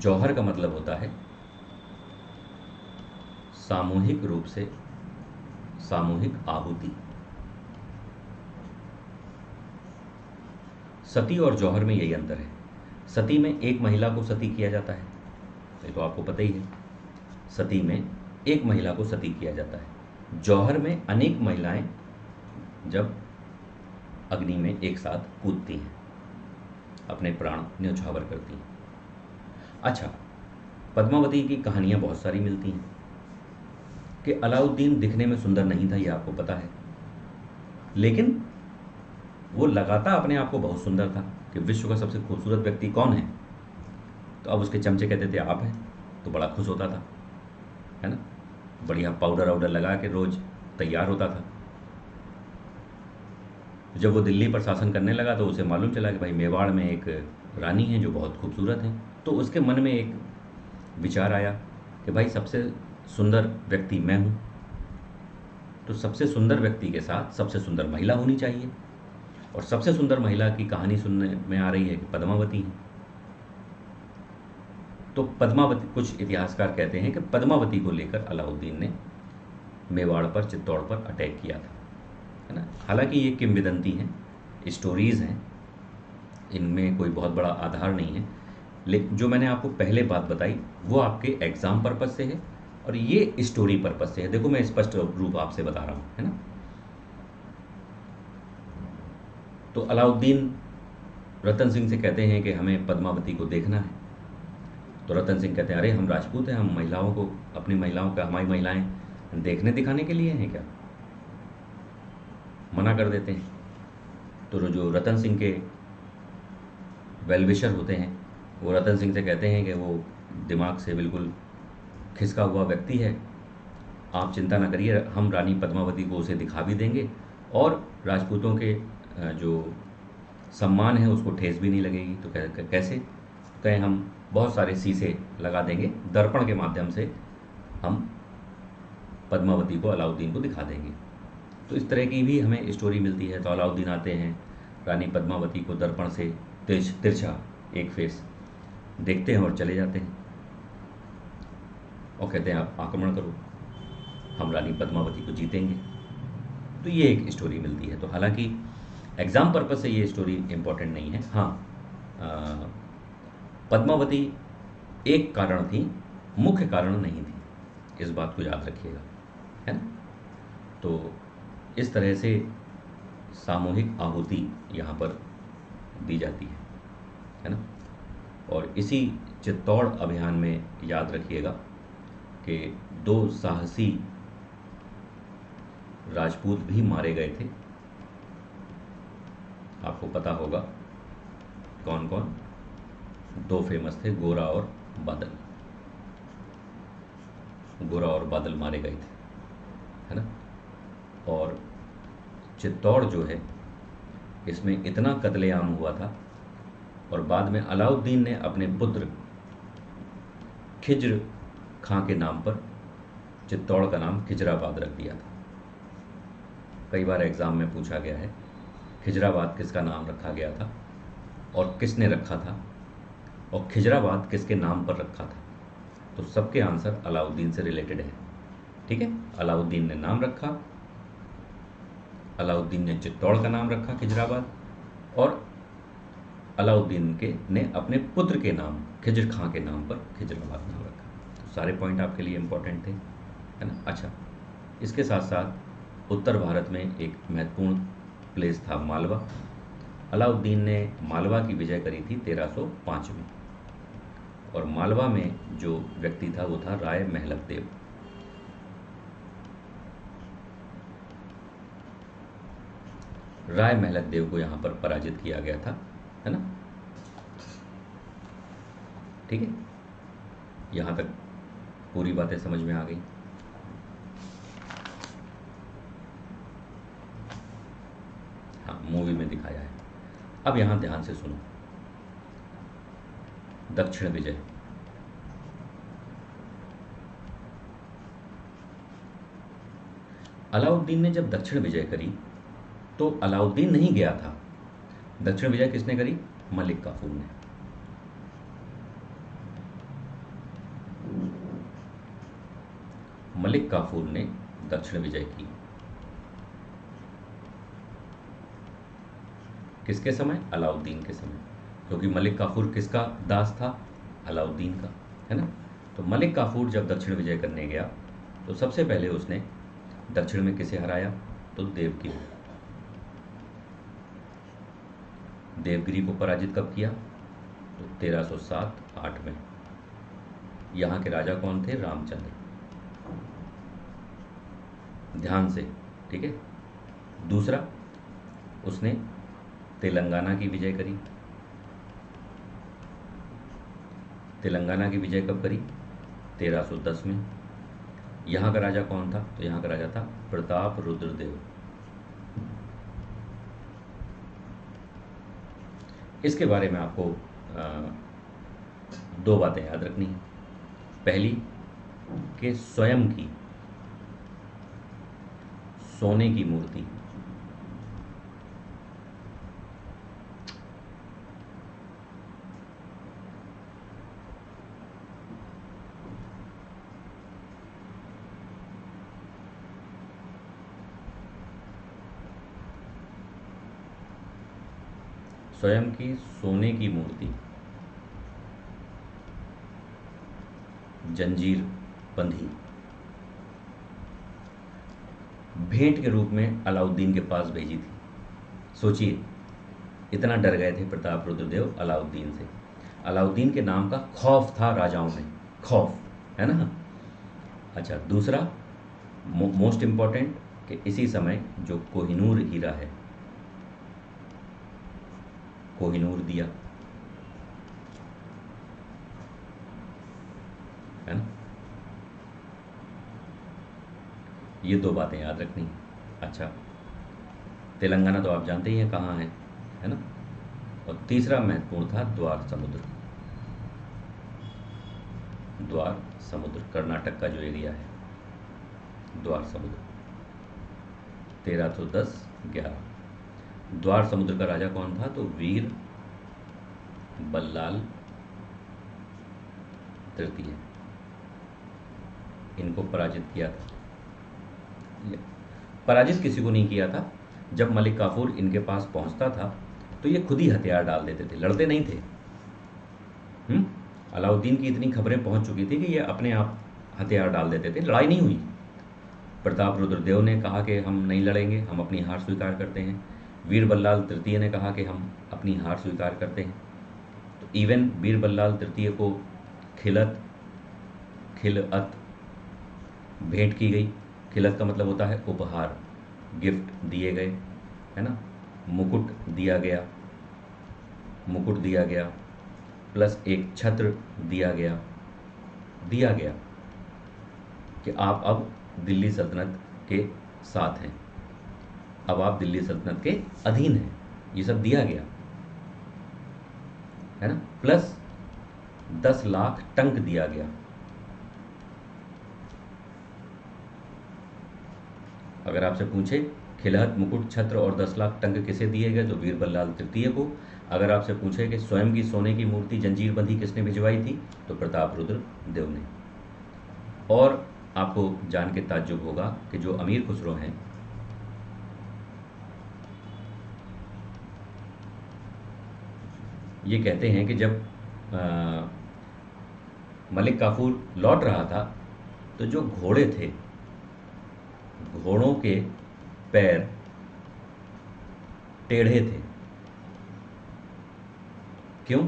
जौहर का मतलब होता है सामूहिक रूप से सामूहिक आहुति। सती और जौहर में यही अंतर है। सती में एक महिला को सती किया जाता है, ये तो आपको पता ही है। सती में एक महिला को सती किया जाता है। जौहर में अनेक महिलाएं जब अग्नि में एक साथ कूदती हैं, अपने प्राण न्यौछावर करती हैं। अच्छा, पद्मावती की कहानियां बहुत सारी मिलती हैं कि अलाउद्दीन दिखने में सुंदर नहीं था, ये आपको पता है, लेकिन वो लगाता अपने आप को बहुत सुंदर था कि विश्व का सबसे खूबसूरत व्यक्ति कौन है। तो अब उसके चमचे कहते थे आप हैं, तो बड़ा खुश होता था, है ना। बढ़िया पाउडर वाउडर लगा के रोज तैयार होता था। जब वो दिल्ली पर शासन करने लगा तो उसे मालूम चला कि भाई मेवाड़ में एक रानी है जो बहुत खूबसूरत है। तो उसके मन में एक विचार आया कि भाई सबसे सुंदर व्यक्ति मैं हूँ, तो सबसे सुंदर व्यक्ति के साथ सबसे सुंदर महिला होनी चाहिए। और सबसे सुंदर महिला की कहानी सुनने में आ रही है कि पद्मावती है। तो पद्मावती, कुछ इतिहासकार कहते हैं कि पद्मावती को लेकर अलाउद्दीन ने मेवाड़ पर, चित्तौड़ पर अटैक किया था, है ना। हालांकि ये किंवदंती हैं, स्टोरीज़ हैं, इनमें कोई बहुत बड़ा आधार नहीं है। लेकिन जो मैंने आपको पहले बात बताई वो आपके एग्ज़ाम पर्पज़ से है और ये स्टोरी पर्पज़ से है। देखो मैं स्पष्ट रूप आपसे बता रहा हूँ, है ना। तो अलाउद्दीन रतन सिंह से कहते हैं कि हमें पद्मावती को देखना है। तो रतन सिंह कहते हैं अरे हम राजपूत हैं, हम महिलाओं को, अपनी महिलाओं का, हमारी महिलाएं देखने दिखाने के लिए हैं क्या, मना कर देते हैं। तो जो रतन सिंह के वेलविशर होते हैं वो रतन सिंह से कहते हैं कि वो दिमाग से बिल्कुल खिसका हुआ व्यक्ति है, आप चिंता ना करिए, हम रानी पद्मावती को उसे दिखा भी देंगे और राजपूतों के जो सम्मान है उसको ठेस भी नहीं लगेगी। तो कैसे कहें, हम बहुत सारे शीशे लगा देंगे, दर्पण के माध्यम से हम पद्मावती को, अलाउद्दीन को दिखा देंगे। तो इस तरह की भी हमें स्टोरी मिलती है। तो अलाउद्दीन आते हैं, रानी पद्मावती को दर्पण से तिरछा एक फेस देखते हैं और चले जाते हैं और कहते हैं आप आक्रमण करो, हम रानी पद्मावती को जीतेंगे। तो ये एक स्टोरी मिलती है। तो हालांकि एग्ज़ाम पर्पज़ से ये स्टोरी इम्पोर्टेंट नहीं है। हाँ, पद्मावती एक कारण थी, मुख्य कारण नहीं थी, इस बात को याद रखिएगा, है ना। तो इस तरह से सामूहिक आहुति यहाँ पर दी जाती है ना। और इसी चित्तौड़ अभियान में याद रखिएगा कि 2 साहसी राजपूत भी मारे गए थे। आपको पता होगा कौन कौन, 2 फेमस थे, गोरा और बादल। गोरा और बादल मारे गए थे, है ना। और चित्तौड़ जो है इसमें इतना कत्लेआम हुआ था और बाद में अलाउद्दीन ने अपने पुत्र खिज्र खां के नाम पर चित्तौड़ का नाम खिजराबाद रख दिया था। कई बार एग्ज़ाम में पूछा गया है खिजराबाद किसका नाम रखा गया था और किसने रखा था और खिजराबाद किसके नाम पर रखा था। तो सबके आंसर अलाउद्दीन से रिलेटेड है, ठीक है। अलाउद्दीन ने नाम रखा, अलाउद्दीन ने चित्तौड़ का नाम रखा खिजराबाद, और अलाउद्दीन के ने अपने पुत्र के नाम खिज्र खां के नाम पर खिजराबाद नाम रखा। तो सारे पॉइंट आपके लिए इम्पोर्टेंट थे, है ना। अच्छा, इसके साथ साथ उत्तर भारत में एक महत्वपूर्ण प्लेस था मालवा। अलाउद्दीन ने मालवा की विजय करी थी 1305 में, और मालवा में जो व्यक्ति था वो था राय महलक देव। राय महलक देव को यहाँ पर पराजित किया गया था, है ना। ठीक है, यहाँ तक पूरी बातें समझ में आ गई। हाँ, मूवी में दिखाया है। अब यहाँ ध्यान से सुनो, दक्षिण विजय। अलाउद्दीन ने जब दक्षिण विजय करी तो अलाउद्दीन नहीं गया था, दक्षिण विजय किसने करी? मलिक काफूर ने। मलिक काफूर ने दक्षिण विजय की। किसके समय? अलाउद्दीन के समय, क्योंकि मलिक काफूर किसका दास था? अलाउद्दीन का, है ना। तो मलिक काफूर जब दक्षिण विजय करने गया तो सबसे पहले उसने दक्षिण में किसे हराया? तो देवगिरी। देवगिरी को पराजित कब किया? तो 1307-8 में। यहाँ के राजा कौन थे? रामचंद्र। ध्यान से, ठीक है। दूसरा, उसने तेलंगाना की विजय करी। तेलंगाना की विजय कब करी? 1310 में। यहाँ का राजा कौन था? तो यहाँ का राजा था प्रताप रुद्रदेव। इसके बारे में आपको दो बातें याद रखनी है। पहली कि स्वयं की सोने की मूर्ति स्वयं की सोने की मूर्ति जंजीर बंधी भेंट के रूप में अलाउद्दीन के पास भेजी थी। सोचिए, इतना डर गए थे प्रताप रुद्रदेव अलाउद्दीन से। अलाउद्दीन के नाम का खौफ था राजाओं में, खौफ, है ना। अच्छा, दूसरा मोस्ट इंपॉर्टेंट कि इसी समय जो कोहिनूर हीरा है, कोहिनूर दिया, है ना। ये दो बातें याद रखनी है। अच्छा, तेलंगाना तो आप जानते ही हैं कहाँ है ना। और तीसरा महत्वपूर्ण था द्वार समुद्र। द्वार समुद्र कर्नाटक का जो एरिया है, द्वार समुद्र 1310-11। द्वार समुद्र का राजा कौन था? तो वीर बल्लाल तृतीय। इनको पराजित किया था। पराजित किसी को नहीं किया था। जब मलिक काफूर इनके पास पहुंचता था तो ये खुद ही हथियार डाल देते थे, लड़ते नहीं थे। अलाउद्दीन की इतनी खबरें पहुंच चुकी थी कि ये अपने आप हथियार डाल देते थे, लड़ाई नहीं हुई। प्रताप रुद्रदेव ने कहा कि हम नहीं लड़ेंगे, हम अपनी हार स्वीकार करते हैं। वीर बल्लाल तृतीय ने कहा कि हम अपनी हार स्वीकार करते हैं। तो इवन वीर बल्लाल तृतीय को खिलअत भेंट की गई। खिलत का मतलब होता है उपहार, गिफ्ट दिए गए, है ना। मुकुट दिया गया, प्लस एक छत्र दिया गया कि आप अब दिल्ली सल्तनत के साथ हैं, अब आप दिल्ली सल्तनत के अधीन हैं। ये सब दिया गया, है ना। प्लस 10 लाख टंक दिया गया। अगर आपसे पूछे खिलहत, मुकुट, छत्र और 10 लाख टंक किसे दिए गए, तो वीर बल्लाल तृतीय को। अगर आपसे पूछे कि स्वयं की सोने की मूर्ति जंजीर बंधी किसने भिजवाई थी, तो प्रताप रुद्र देव ने। और आपको जान के ताज्जुब होगा कि जो अमीर खुसरो हैं, ये कहते हैं कि जब मलिक काफूर लौट रहा था तो जो घोड़े थे, घोड़ों के पैर टेढ़े थे। क्यों?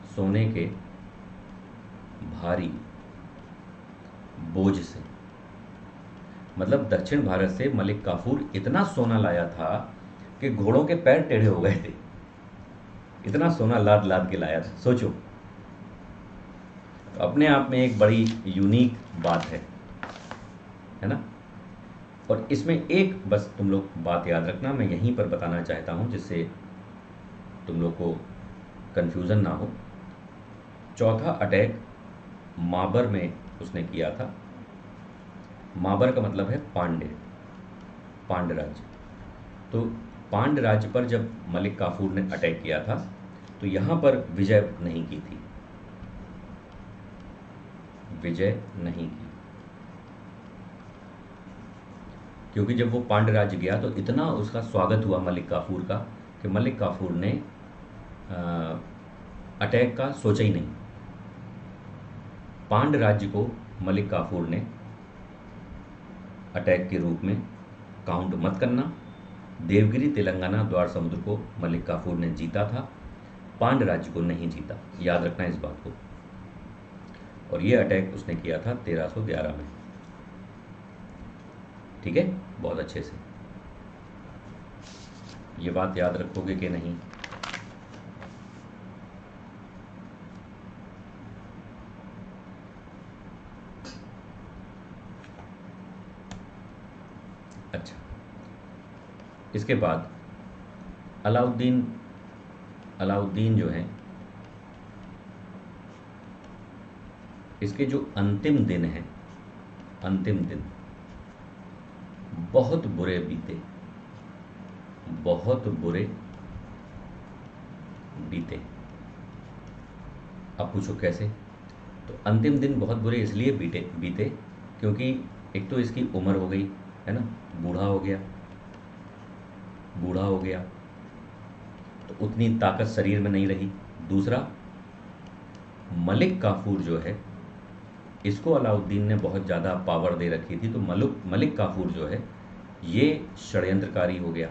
सोने के भारी बोझ से। मतलब दक्षिण भारत से मलिक काफूर इतना सोना लाया था कि घोड़ों के पैर टेढ़े हो गए थे। इतना सोना लाद लाद के लाया था, सोचो। तो अपने आप में एक बड़ी यूनिक बात है ना। और इसमें एक बस तुम लोग बात याद रखना, मैं यहीं पर बताना चाहता हूं जिससे तुम लोग को कंफ्यूजन ना हो। चौथा अटैक माबर में उसने किया था। माबर का मतलब है पांड्य राज्य। तो पांड्य राज्य पर जब मलिक काफूर ने अटैक किया था तो यहाँ पर विजय नहीं की थी, विजय नहीं की, क्योंकि जब वो पांड्य राज्य गया तो इतना उसका स्वागत हुआ मलिक काफूर का कि मलिक काफूर ने अटैक का सोचा ही नहीं। पांड्य राज्य को मलिक काफूर ने अटैक के रूप में काउंट मत करना। देवगिरी तेलंगाना द्वार समुद्र को मलिक काफूर ने जीता था, पांड्य राज्य को नहीं जीता, याद रखना इस बात को। और ये अटैक उसने किया था 1311 में। ठीक है, बहुत अच्छे से ये बात याद रखोगे कि नहीं? अच्छा, इसके बाद अलाउद्दीन जो है, इसके जो अंतिम दिन हैं, अंतिम दिन बहुत बुरे बीते, बहुत बुरे बीते। अब पूछो कैसे? तो अंतिम दिन बहुत बुरे इसलिए बीते क्योंकि एक तो इसकी उम्र हो गई है ना, बूढ़ा हो गया, तो उतनी ताकत शरीर में नहीं रही। दूसरा, मलिक काफूर जो है, इसको अलाउद्दीन ने बहुत ज़्यादा पावर दे रखी थी, तो मलिक काफूर जो है ये षड्यंत्रकारी हो गया,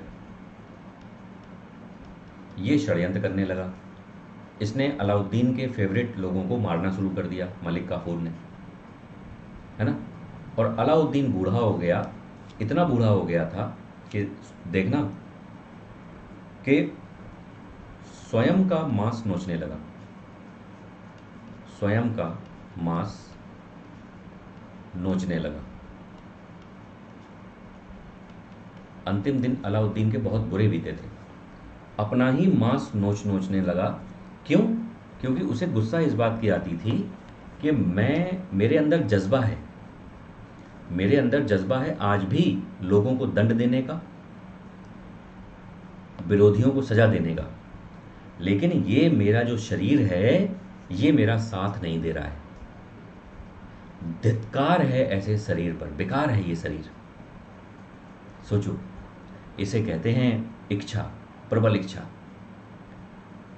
ये षड्यंत्र करने लगा। इसने अलाउद्दीन के फेवरेट लोगों को मारना शुरू कर दिया, मलिक काफूर ने, है ना। और अलाउद्दीन बूढ़ा हो गया, इतना बूढ़ा हो गया था कि देखना कि स्वयं का मांस नोचने लगा, स्वयं का मांस नोचने लगा। अंतिम दिन अलाउद्दीन के बहुत बुरे बीते थे, अपना ही मांस नोचने लगा। क्यों? क्योंकि उसे गुस्सा इस बात की आती थी कि मेरे अंदर जज्बा है, मेरे अंदर जज्बा है आज भी लोगों को दंड देने का, विरोधियों को सजा देने का, लेकिन ये मेरा जो शरीर है ये मेरा साथ नहीं दे रहा है। धिक्कार है ऐसे शरीर पर, बेकार है ये शरीर। सोचो, इसे कहते हैं इच्छा, प्रबल इच्छा।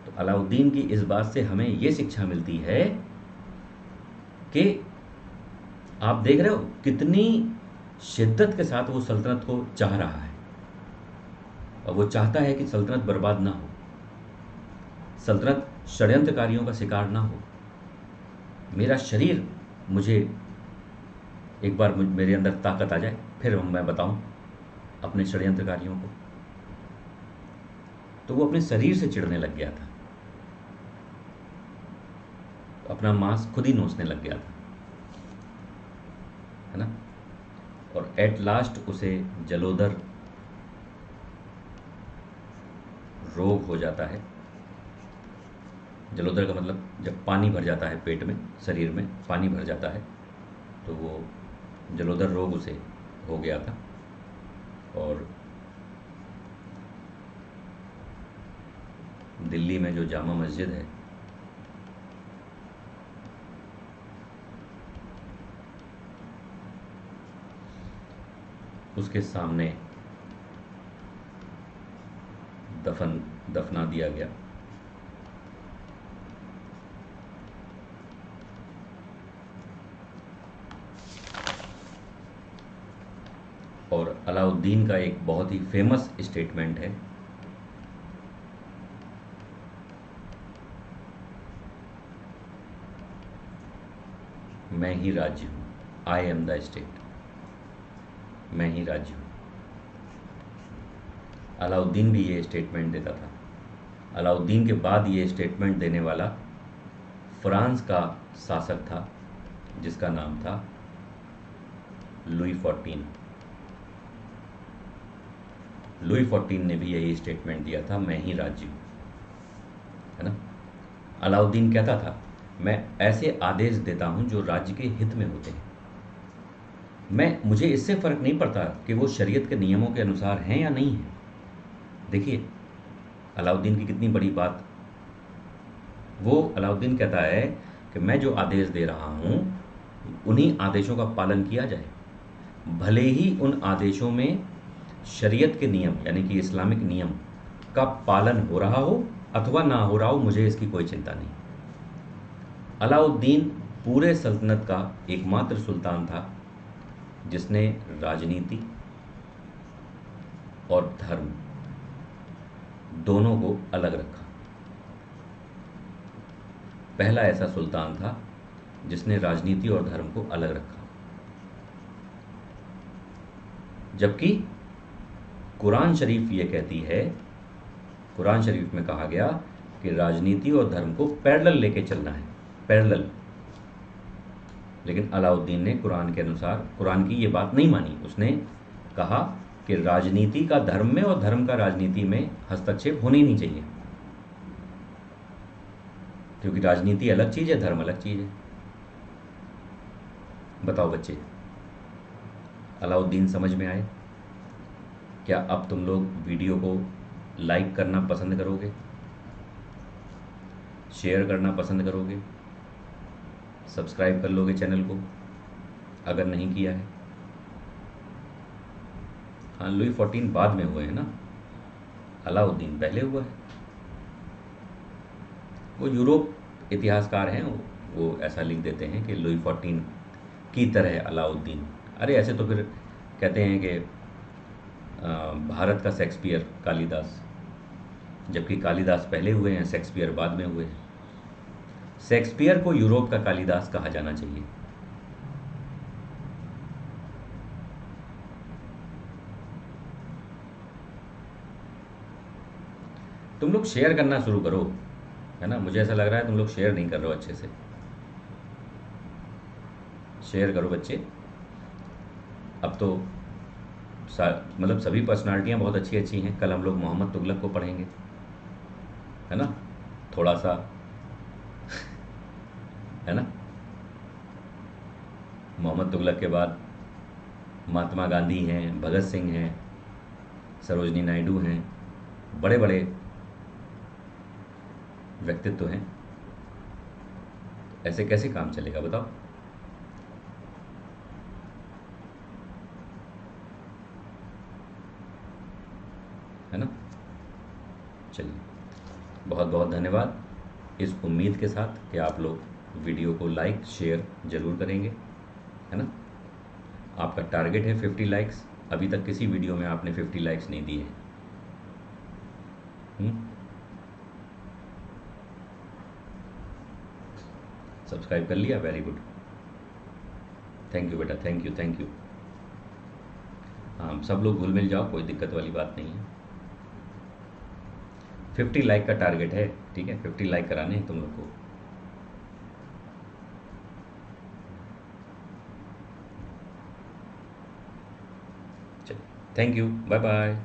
तो अलाउद्दीन की इस बात से हमें यह शिक्षा मिलती है कि आप देख रहे हो कितनी शिद्दत के साथ वो सल्तनत को चाह रहा है, और वो चाहता है कि सल्तनत बर्बाद ना हो, सल्तनत षड्यंत्रकारियों का शिकार ना हो। मेरा शरीर, मुझे एक बार मेरे अंदर ताकत आ जाए, फिर मैं बताऊं अपने षड्यंत्रकारियों को। तो वो अपने शरीर से चिढ़ने लग गया था, तो अपना मांस खुद ही नोचने लग गया था, है ना। और एट लास्ट उसे जलोदर रोग हो जाता है। जलोदर का मतलब जब पानी भर जाता है पेट में, शरीर में पानी भर जाता है, तो वो जलोदर रोग उसे हो गया था। और दिल्ली में जो जामा मस्जिद है, उसके सामने दफना दिया गया। और अलाउद्दीन का एक बहुत ही फेमस स्टेटमेंट है, मैं ही राज्य हूं, आई एम द स्टेट, मैं ही राज्य हूं। अलाउद्दीन भी ये स्टेटमेंट देता था। अलाउद्दीन के बाद ये स्टेटमेंट देने वाला फ्रांस का शासक था जिसका नाम था लुई XIV। लुई XIV ने भी यही स्टेटमेंट दिया था, मैं ही राज्य हूं, है ना। अलाउद्दीन कहता था, मैं ऐसे आदेश देता हूं जो राज्य के हित में होते हैं। मुझे इससे फर्क नहीं पड़ता कि वो शरीयत के नियमों के अनुसार हैं या नहीं है। देखिए अलाउद्दीन की कितनी बड़ी बात वो अलाउद्दीन कहता है कि मैं जो आदेश दे रहा हूँ उन्हीं आदेशों का पालन किया जाए, भले ही उन आदेशों में शरीयत के नियम यानी कि इस्लामिक नियम का पालन हो रहा हो अथवा ना हो रहा हो, मुझे इसकी कोई चिंता नहीं। अलाउद्दीन पूरे सल्तनत का एकमात्र सुल्तान था जिसने राजनीति और धर्म दोनों को अलग रखा। पहला ऐसा सुल्तान था जिसने राजनीति और धर्म को अलग रखा, जबकि कुरान शरीफ ये कहती है, कुरान शरीफ में कहा गया कि राजनीति और धर्म को पैरेलल लेके चलना है, पैरेलल। लेकिन अलाउद्दीन ने कुरान के अनुसार कुरान की ये बात नहीं मानी। उसने कहा कि राजनीति का धर्म में और धर्म का राजनीति में हस्तक्षेप होने ही नहीं चाहिए, क्योंकि राजनीति अलग चीज़ है, धर्म अलग चीज़ है। बताओ बच्चे, अलाउद्दीन समझ में आए? क्या अब तुम लोग वीडियो को लाइक करना पसंद करोगे, शेयर करना पसंद करोगे, सब्सक्राइब कर लोगे चैनल को अगर नहीं किया है? हाँ, लुई 14 बाद में हुए हैं ना, अलाउद्दीन पहले हुआ है। वो यूरोप इतिहासकार हैं, वो ऐसा लिख देते हैं कि लुई 14 की तरह अलाउद्दीन। अरे ऐसे तो फिर कहते हैं कि भारत का शेक्सपियर कालिदास, जबकि कालिदास पहले हुए हैं, शेक्सपियर बाद में हुए हैं। शेक्सपियर को यूरोप का कालिदास कहा जाना चाहिए। तुम लोग शेयर करना शुरू करो, है ना? मुझे ऐसा लग रहा है तुम लोग शेयर नहीं कर रहे हो अच्छे से। शेयर करो बच्चे। अब तो मतलब सभी पर्सनालिटियाँ बहुत अच्छी अच्छी हैं। कल हम लोग मोहम्मद तुगलक को पढ़ेंगे, है ना? थोड़ा सा है ना? मोहम्मद तुगलक के बाद महात्मा गांधी हैं, भगत सिंह हैं, सरोजनी नायडू हैं, बड़े बड़े व्यक्तित्व हैं। ऐसे कैसे काम चलेगा बताओ? है ना? चलिए, बहुत बहुत धन्यवाद, इस उम्मीद के साथ कि आप लोग वीडियो को लाइक शेयर ज़रूर करेंगे, है ना? आपका टारगेट है 50 लाइक्स। अभी तक किसी वीडियो में आपने 50 लाइक्स नहीं दिए हैं। सब्सक्राइब कर लिया? वेरी गुड, थैंक यू बेटा, थैंक यू थैंक यू। हाँ, सब लोग घुल मिल जाओ, कोई दिक्कत वाली बात नहीं है। 50 लाइक का टारगेट है, ठीक है? 50 लाइक कराने हैं तुम लोग को। चलिए, थैंक यू, बाय बाय।